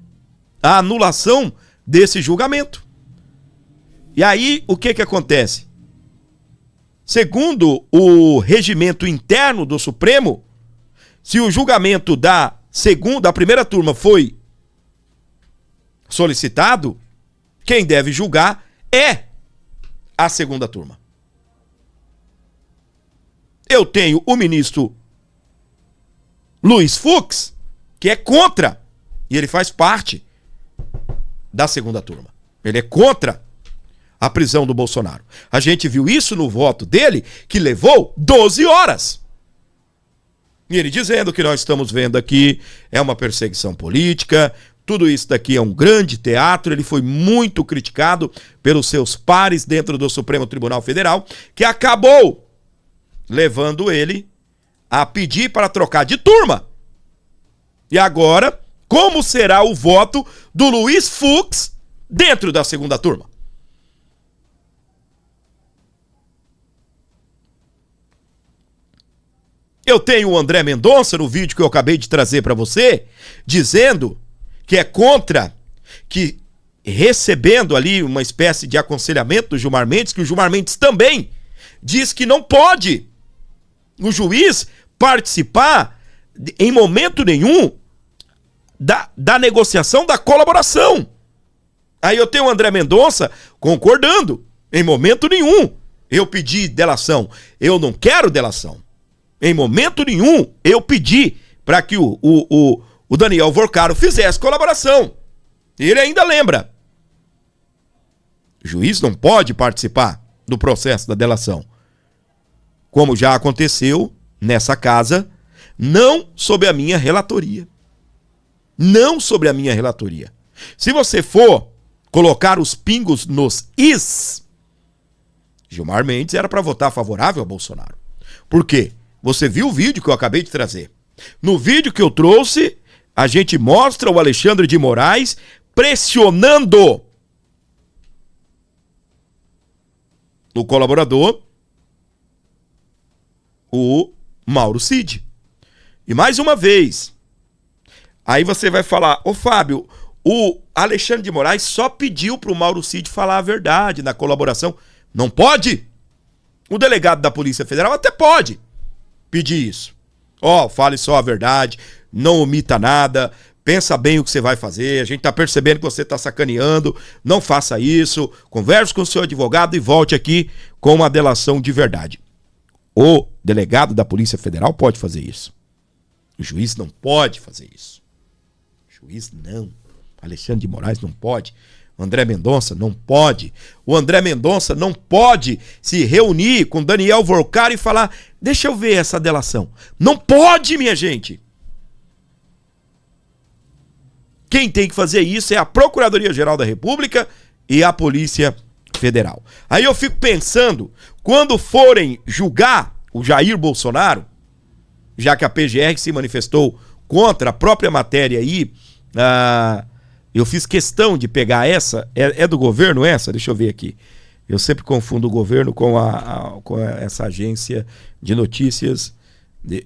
a anulação desse julgamento. E aí, o que acontece? Segundo o regimento interno do Supremo, se o julgamento da primeira turma foi solicitado, quem deve julgar é a segunda turma. Eu tenho o ministro Luiz Fux, que é contra, e ele faz parte da segunda turma. Ele é contra a prisão do Bolsonaro. A gente viu isso no voto dele, que levou 12 horas. E ele dizendo que nós estamos vendo aqui é uma perseguição política, tudo isso daqui é um grande teatro. Ele foi muito criticado pelos seus pares dentro do Supremo Tribunal Federal, que acabou levando ele a pedir para trocar de turma. E agora, como será o voto do Luiz Fux dentro da segunda turma? Eu tenho o André Mendonça no vídeo que eu acabei de trazer para você, dizendo que é contra, que recebendo ali uma espécie de aconselhamento do Gilmar Mendes, que o Gilmar Mendes também diz que não pode o juiz participar em momento nenhum da negociação da colaboração. Aí eu tenho o André Mendonça concordando, em momento nenhum eu pedi delação, eu não quero delação. Em momento nenhum eu pedi para que o Daniel Vorcaro fizesse colaboração. Ele ainda lembra. O juiz não pode participar do processo da delação. Como já aconteceu nessa casa, não sob a minha relatoria. Não sobre a minha relatoria. Se você for colocar os pingos nos is, Gilmar Mendes era para votar favorável a Bolsonaro. Por quê? Você viu o vídeo que eu acabei de trazer. No vídeo que eu trouxe, a gente mostra o Alexandre de Moraes pressionando o colaborador, o Mauro Cid. E mais uma vez, aí você vai falar, ô Fábio, o Alexandre de Moraes só pediu para o Mauro Cid falar a verdade na colaboração. Não pode? O delegado da Polícia Federal até pode pedir isso. Fale só a verdade, não omita nada, pensa bem o que você vai fazer, a gente tá percebendo que você tá sacaneando, não faça isso, converse com o seu advogado e volte aqui com uma delação de verdade. O delegado da Polícia Federal pode fazer isso. O juiz não pode fazer isso. O juiz não. Alexandre de Moraes não pode. O André Mendonça não pode. O André Mendonça não pode se reunir com Daniel Vorcaro e falar, deixa eu ver essa delação. Não pode, minha gente. Quem tem que fazer isso é a Procuradoria-Geral da República e a Polícia Federal. Aí eu fico pensando, quando forem julgar o Jair Bolsonaro, já que a PGR se manifestou contra a própria matéria aí, eu fiz questão de pegar essa, é do governo essa? Deixa eu ver aqui. Eu sempre confundo o governo com essa agência de notícias.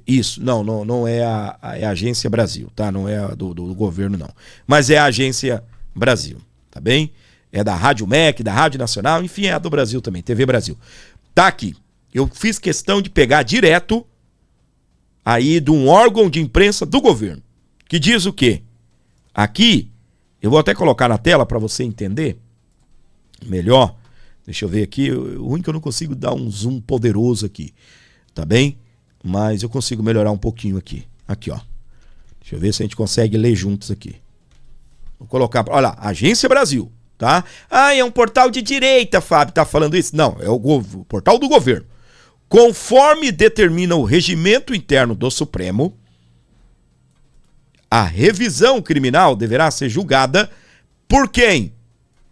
Isso, não é é a Agência Brasil, tá? Não é a do governo, não. Mas é a Agência Brasil, tá bem? É da Rádio MEC, da Rádio Nacional, enfim, é a do Brasil também, TV Brasil. Tá aqui. Eu fiz questão de pegar direto aí de um órgão de imprensa do governo, que diz o quê? Aqui, eu vou até colocar na tela para você entender melhor. Deixa eu ver aqui, o ruim é que eu não consigo dar um zoom poderoso aqui, tá bem? Mas eu consigo melhorar um pouquinho aqui. Aqui, ó. Deixa eu ver se a gente consegue ler juntos aqui. Vou colocar, olha lá, Agência Brasil, tá? É um portal de direita, Fábio, tá falando isso? Não, é o portal do governo. Conforme determina o regimento interno do Supremo, a revisão criminal deverá ser julgada por quem?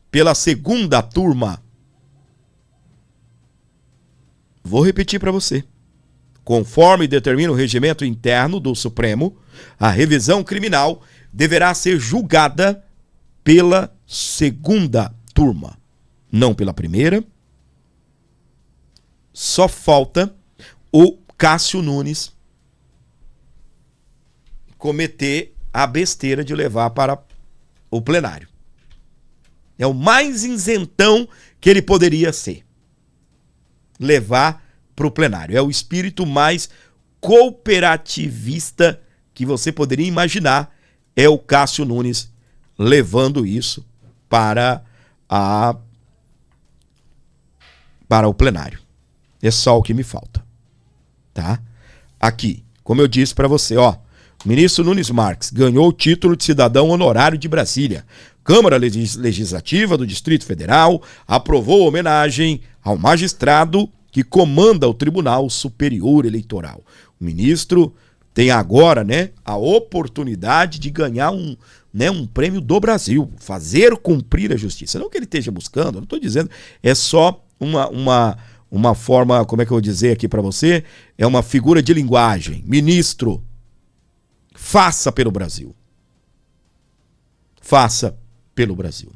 Pela segunda turma. Vou repetir para você. Conforme determina o regimento interno do Supremo, a revisão criminal deverá ser julgada pela segunda turma, não pela primeira. Só falta o Cássio Nunes cometer a besteira de levar para o plenário. É o mais isentão que ele poderia ser. Levar para o plenário. É o espírito mais cooperativista que você poderia imaginar. É o Cássio Nunes levando isso para o plenário. É só o que me falta. Tá? Aqui, como eu disse para você, ó. O ministro Nunes Marques ganhou o título de cidadão honorário de Brasília. Câmara Legislativa do Distrito Federal aprovou homenagem ao magistrado que comanda o Tribunal Superior Eleitoral. O ministro tem agora, né, a oportunidade de ganhar um prêmio do Brasil, fazer cumprir a justiça. Não que ele esteja buscando, eu não estou dizendo, é só uma forma, como é que eu vou dizer aqui para você? É uma figura de linguagem. Ministro, faça pelo Brasil. Faça pelo Brasil.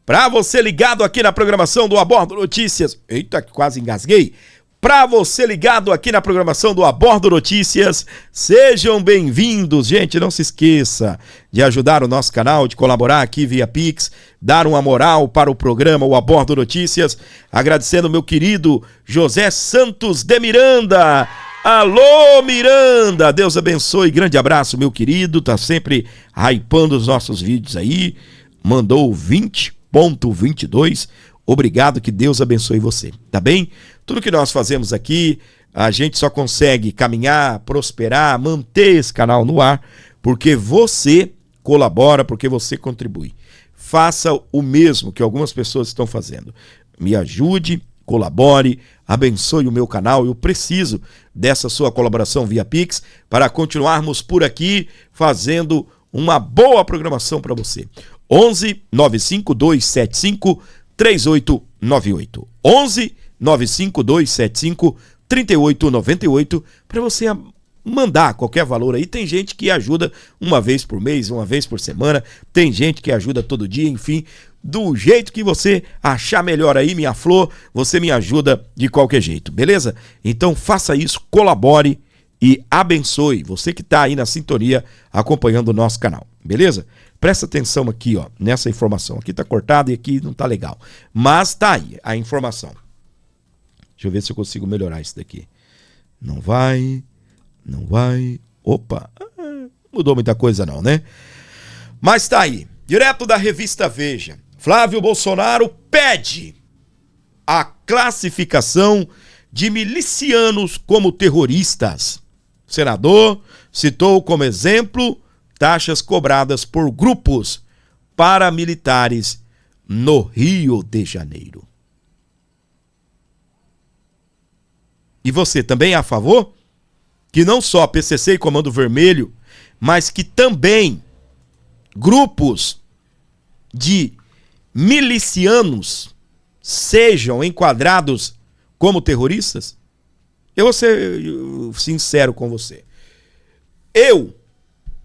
Para você ligado aqui na programação do Abordo Notícias. Eita, quase engasguei. Para você ligado aqui na programação do Abordo Notícias, sejam bem-vindos. Gente, não se esqueça de ajudar o nosso canal, de colaborar aqui via Pix, dar uma moral para o programa O Abordo Notícias. Agradecendo meu querido José Santos de Miranda. Alô, Miranda! Deus abençoe. Grande abraço, meu querido. Tá sempre hypando os nossos vídeos aí. Mandou 20.22. Obrigado, que Deus abençoe você. Tá bem? Tudo que nós fazemos aqui, a gente só consegue caminhar, prosperar, manter esse canal no ar, porque você colabora, porque você contribui. Faça o mesmo que algumas pessoas estão fazendo. Me ajude, colabore, abençoe o meu canal. Eu preciso dessa sua colaboração via Pix para continuarmos por aqui fazendo uma boa programação para você. 11 95275 3898. 11 95275 3898 para você mandar qualquer valor aí. Tem gente que ajuda uma vez por mês, uma vez por semana, tem gente que ajuda todo dia, enfim, do jeito que você achar melhor aí, minha flor, você me ajuda de qualquer jeito, beleza? Então faça isso, colabore e abençoe você que está aí na sintonia acompanhando o nosso canal, beleza? Presta atenção aqui, ó, nessa informação. Aqui tá cortado e aqui não tá legal, mas tá aí a informação. Deixa eu ver se eu consigo melhorar isso daqui. Não vai. Opa, mudou muita coisa não, né? Mas tá aí. Direto da revista Veja. Flávio Bolsonaro pede a classificação de milicianos como terroristas. O senador citou como exemplo taxas cobradas por grupos paramilitares no Rio de Janeiro. E você também é a favor que não só PCC e Comando Vermelho, mas que também grupos de milicianos sejam enquadrados como terroristas? Eu vou ser sincero com você. Eu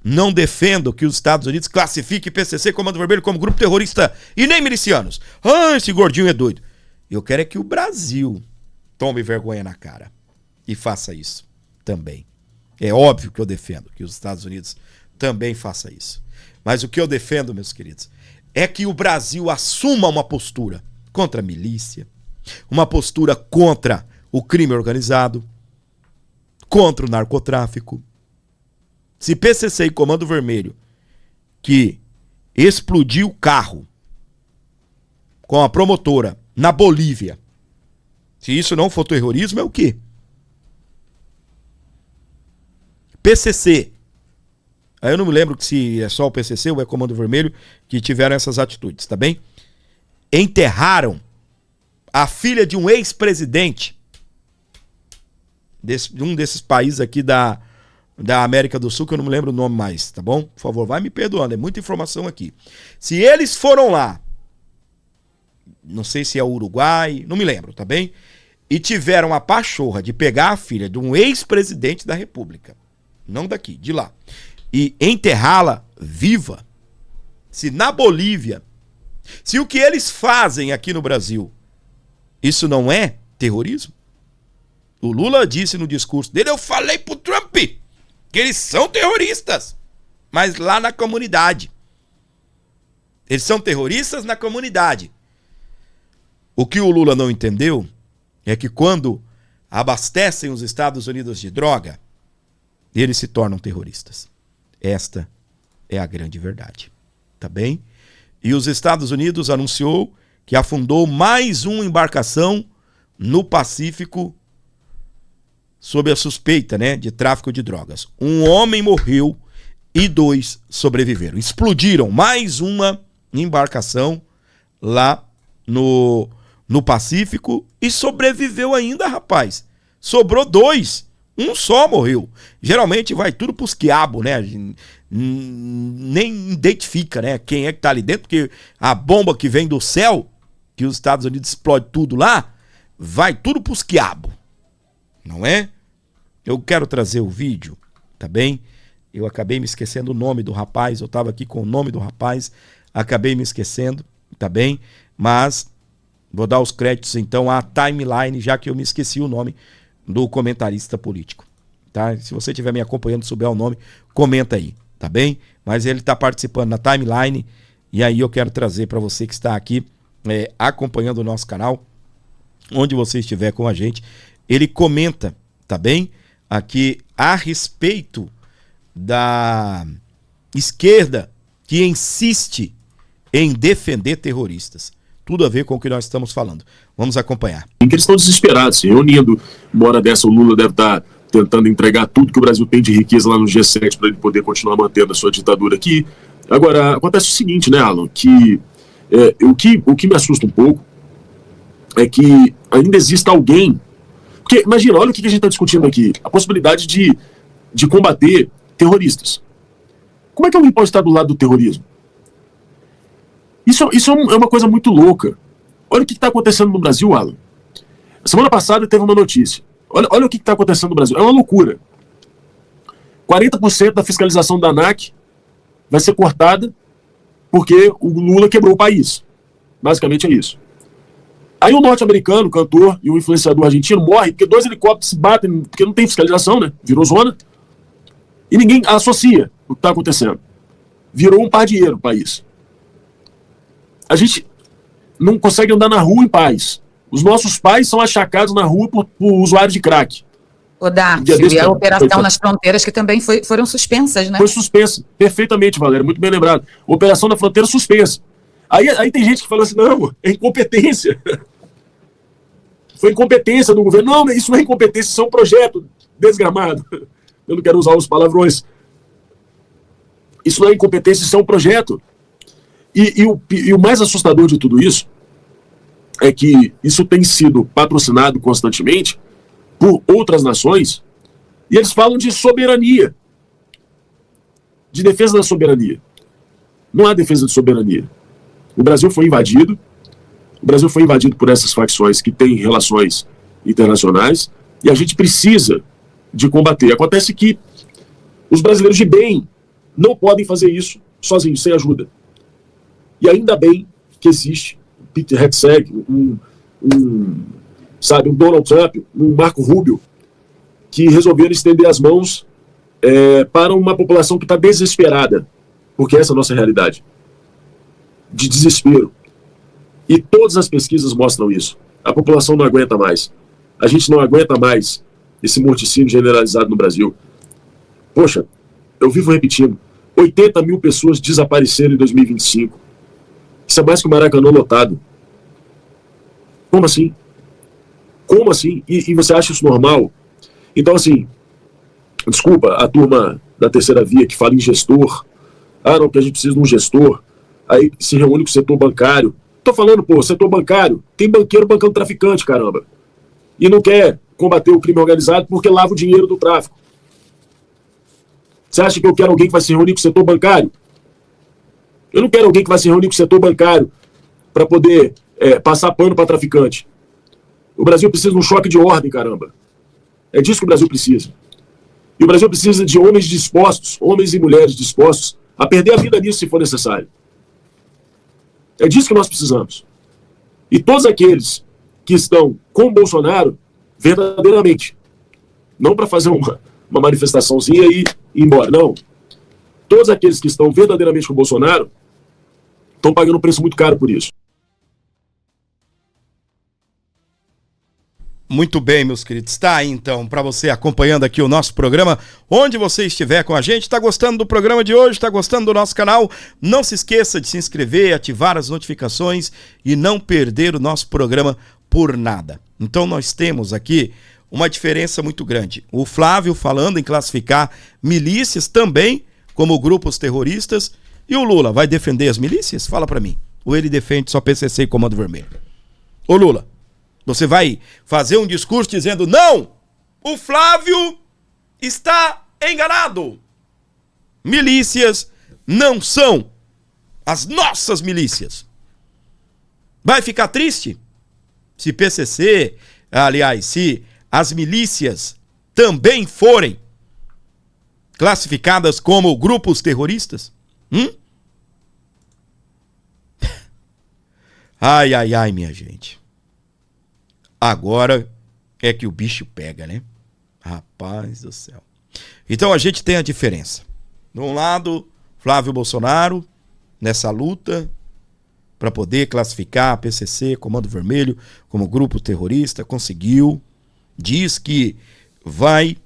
não defendo que os Estados Unidos classifiquem PCC e Comando Vermelho como grupo terrorista e nem milicianos. Ah, esse gordinho é doido. Eu quero é que o Brasil tome vergonha na cara e faça isso também. É óbvio que eu defendo que os Estados Unidos também faça isso. Mas o que eu defendo, meus queridos, é que o Brasil assuma uma postura contra a milícia, uma postura contra o crime organizado, contra o narcotráfico. Se PCC e Comando Vermelho, que explodiu o carro com a promotora na Bolívia, se isso não for terrorismo, é o quê? PCC, aí eu não me lembro se é só o PCC ou é Comando Vermelho que tiveram essas atitudes, tá bem? Enterraram a filha de um ex-presidente de um desses países aqui da América do Sul, que eu não me lembro o nome mais, tá bom? Por favor, vai me perdoando, é muita informação aqui. Se eles foram lá, não sei se é o Uruguai, não me lembro, tá bem? E tiveram a pachorra de pegar a filha de um ex-presidente da República, não daqui, de lá, e enterrá-la viva. Se na Bolívia, se o que eles fazem aqui no Brasil, isso não é terrorismo? O Lula disse no discurso dele, eu falei pro Trump que eles são terroristas. mas lá na comunidade. Eles são terroristas na comunidade. O que o Lula não entendeu é que quando abastecem os Estados Unidos de droga, eles se tornam terroristas. Esta é a grande verdade. Tá bem? E os Estados Unidos anunciou que afundou mais uma embarcação no Pacífico sob a suspeita, né, de tráfico de drogas. Um homem morreu e 2 sobreviveram. Explodiram mais uma embarcação lá no Pacífico e sobreviveu ainda, rapaz. Sobrou 2. Um só morreu. Geralmente vai tudo pros quiabos, né? Nem identifica, né, quem é que tá ali dentro, porque a bomba que vem do céu, que os Estados Unidos explode tudo lá, vai tudo pros quiabos. Não é? Eu quero trazer o vídeo, tá bem? Eu acabei me esquecendo o nome do rapaz, eu tava aqui com o nome do rapaz, acabei me esquecendo, tá bem? Mas vou dar os créditos então à Timeline, já que eu me esqueci o nome do comentarista político, tá? Se você estiver me acompanhando, souber o nome, comenta aí, tá bem? Mas ele tá participando na Timeline e aí eu quero trazer para você que está aqui acompanhando o nosso canal, onde você estiver com a gente, ele comenta, tá bem? Aqui a respeito da esquerda que insiste em defender terroristas. Tudo a ver com o que nós estamos falando. Vamos acompanhar. Em que eles estão desesperados, se reunindo. Uma hora dessa o Lula deve estar tentando entregar tudo que o Brasil tem de riqueza lá no G7 para ele poder continuar mantendo a sua ditadura aqui. Agora, acontece o seguinte, né, Alan, que o que me assusta um pouco é que ainda exista alguém. Porque, imagina, olha o que a gente está discutindo aqui. A possibilidade de combater terroristas. Como é que alguém pode estar do lado do terrorismo? Isso é uma coisa muito louca. Olha o que está acontecendo no Brasil, Alan. Semana passada teve uma notícia. Olha o que está acontecendo no Brasil. É uma loucura. 40% da fiscalização da ANAC vai ser cortada porque o Lula quebrou o país. Basicamente é isso. Aí o norte-americano, o cantor e o influenciador argentino morre porque 2 helicópteros se batem, porque não tem fiscalização, né? Virou zona. E ninguém associa o que está acontecendo. Virou um pardieiro o país. A gente não consegue andar na rua em paz. Os nossos pais são achacados na rua por usuários de crack. O Dácio, e a operação nas fronteiras que também foram suspensas, né? Foi suspensa, perfeitamente, Valéria, muito bem lembrado. Operação na fronteira suspensa. Aí tem gente que fala assim, não, é incompetência. Foi incompetência do governo. Não, isso não é incompetência, isso é um projeto desgramado. Eu não quero usar os palavrões. Isso não é incompetência, isso é um projeto. E o mais assustador de tudo isso é que isso tem sido patrocinado constantemente por outras nações e eles falam de soberania, de defesa da soberania. Não há defesa de soberania. O Brasil foi invadido por essas facções que têm relações internacionais e a gente precisa de combater. Acontece que os brasileiros de bem não podem fazer isso sozinhos, sem ajuda. E ainda bem que existe Peter Hegseth, um Donald Trump, um Marco Rubio, que resolveram estender as mãos para uma população que está desesperada, porque essa é a nossa realidade, de desespero. E todas as pesquisas mostram isso. A população não aguenta mais. A gente não aguenta mais esse morticínio generalizado no Brasil. Poxa, eu vivo repetindo, 80 mil pessoas desapareceram em 2025. Isso é mais que o Maracanã lotado. Como assim? Como assim? E você acha isso normal? Então, assim, desculpa a turma da terceira via que fala em gestor. Ah, não, que a gente precisa de um gestor. Aí se reúne com o setor bancário. Tô falando, pô, setor bancário. Tem banqueiro bancando traficante, caramba. E não quer combater o crime organizado porque lava o dinheiro do tráfico. Você acha que eu quero alguém que vai se reunir com o setor bancário? Eu não quero alguém que vai se reunir com o setor bancário para poder passar pano para traficante. O Brasil precisa de um choque de ordem, caramba. É disso que o Brasil precisa. E o Brasil precisa de homens dispostos, homens e mulheres dispostos a perder a vida nisso se for necessário. É disso que nós precisamos. E todos aqueles que estão com o Bolsonaro, verdadeiramente, não para fazer uma manifestaçãozinha e ir embora, não. todos aqueles que estão verdadeiramente com o Bolsonaro estão pagando um preço muito caro por isso. Muito bem, meus queridos. Está aí, então, para você acompanhando aqui o nosso programa, onde você estiver com a gente. Está gostando do programa de hoje? Está gostando do nosso canal? Não se esqueça de se inscrever, ativar as notificações e não perder o nosso programa por nada. Então, nós temos aqui uma diferença muito grande. O Flávio falando em classificar milícias também como grupos terroristas, e o Lula vai defender as milícias? Fala para mim. Ou ele defende só PCC e Comando Vermelho? Ô Lula, você vai fazer um discurso dizendo: não, o Flávio está enganado. Milícias não são as nossas milícias. Vai ficar triste se PCC, aliás, se as milícias também forem classificadas como grupos terroristas? Ai, ai, ai, minha gente. Agora é que o bicho pega, né? Rapaz do céu. Então a gente tem a diferença. De um lado, Flávio Bolsonaro, nessa luta para poder classificar a PCC, Comando Vermelho, como grupo terrorista, conseguiu. Diz que vai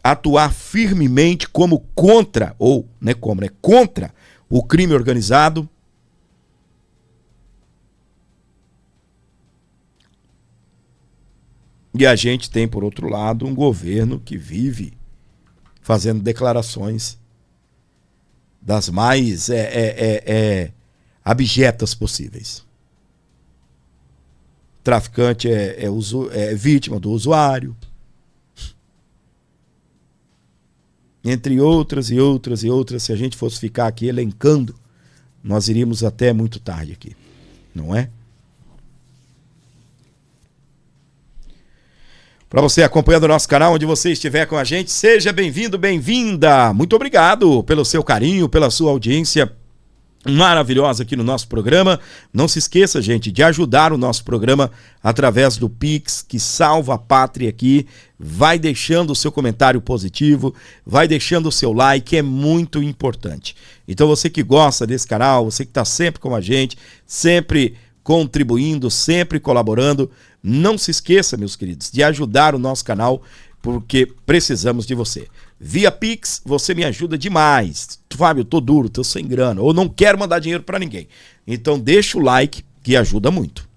atuar firmemente como contra, ou né, como, né, contra o crime organizado. E a gente tem, por outro lado, um governo que vive fazendo declarações das mais abjetas possíveis. Traficante é vítima do usuário. Entre outras e outras e outras, se a gente fosse ficar aqui elencando, nós iríamos até muito tarde aqui, não é? Para você acompanhando o nosso canal, onde você estiver com a gente, seja bem-vindo, bem-vinda. Muito obrigado pelo seu carinho, pela sua audiência maravilhosa aqui no nosso programa. Não se esqueça, gente, de ajudar o nosso programa através do Pix, que salva a pátria aqui. Vai deixando o seu comentário positivo, vai deixando o seu like, é muito importante. Então você que gosta desse canal, você que está sempre com a gente, sempre contribuindo, sempre colaborando, não se esqueça, meus queridos, de ajudar o nosso canal, porque precisamos de você. Via Pix, você me ajuda demais. Fábio, tô duro, tô sem grana, ou não quero mandar dinheiro para ninguém. Então deixa o like, que ajuda muito.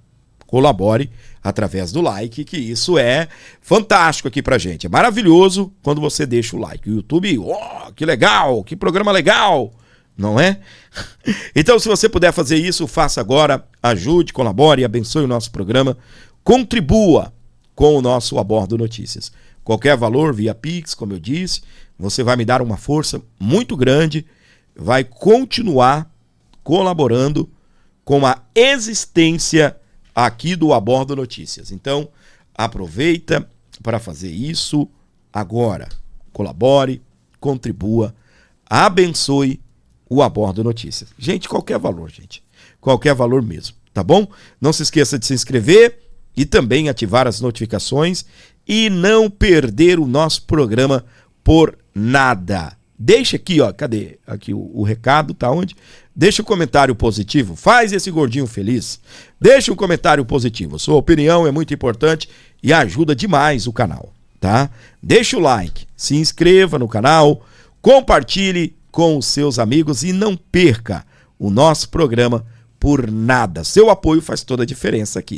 Colabore através do like, que isso é fantástico aqui pra gente. É maravilhoso quando você deixa o like. O YouTube, que legal, que programa legal, não é? Então, se você puder fazer isso, faça agora, ajude, colabore, abençoe o nosso programa, contribua com o nosso Abordo Notícias. Qualquer valor via Pix, como eu disse, você vai me dar uma força muito grande, vai continuar colaborando com a existência aqui do Abordo Notícias. Então, aproveita para fazer isso agora. Colabore, contribua, abençoe o Abordo Notícias. Gente, qualquer valor, gente. Qualquer valor mesmo, tá bom? Não se esqueça de se inscrever e também ativar as notificações e não perder o nosso programa por nada. Deixa aqui, ó, cadê? Aqui o recado, tá onde? Deixa um comentário positivo, faz esse gordinho feliz. Deixa um comentário positivo, sua opinião é muito importante e ajuda demais o canal, tá? Deixa o like, se inscreva no canal, compartilhe com os seus amigos e não perca o nosso programa por nada. Seu apoio faz toda a diferença aqui.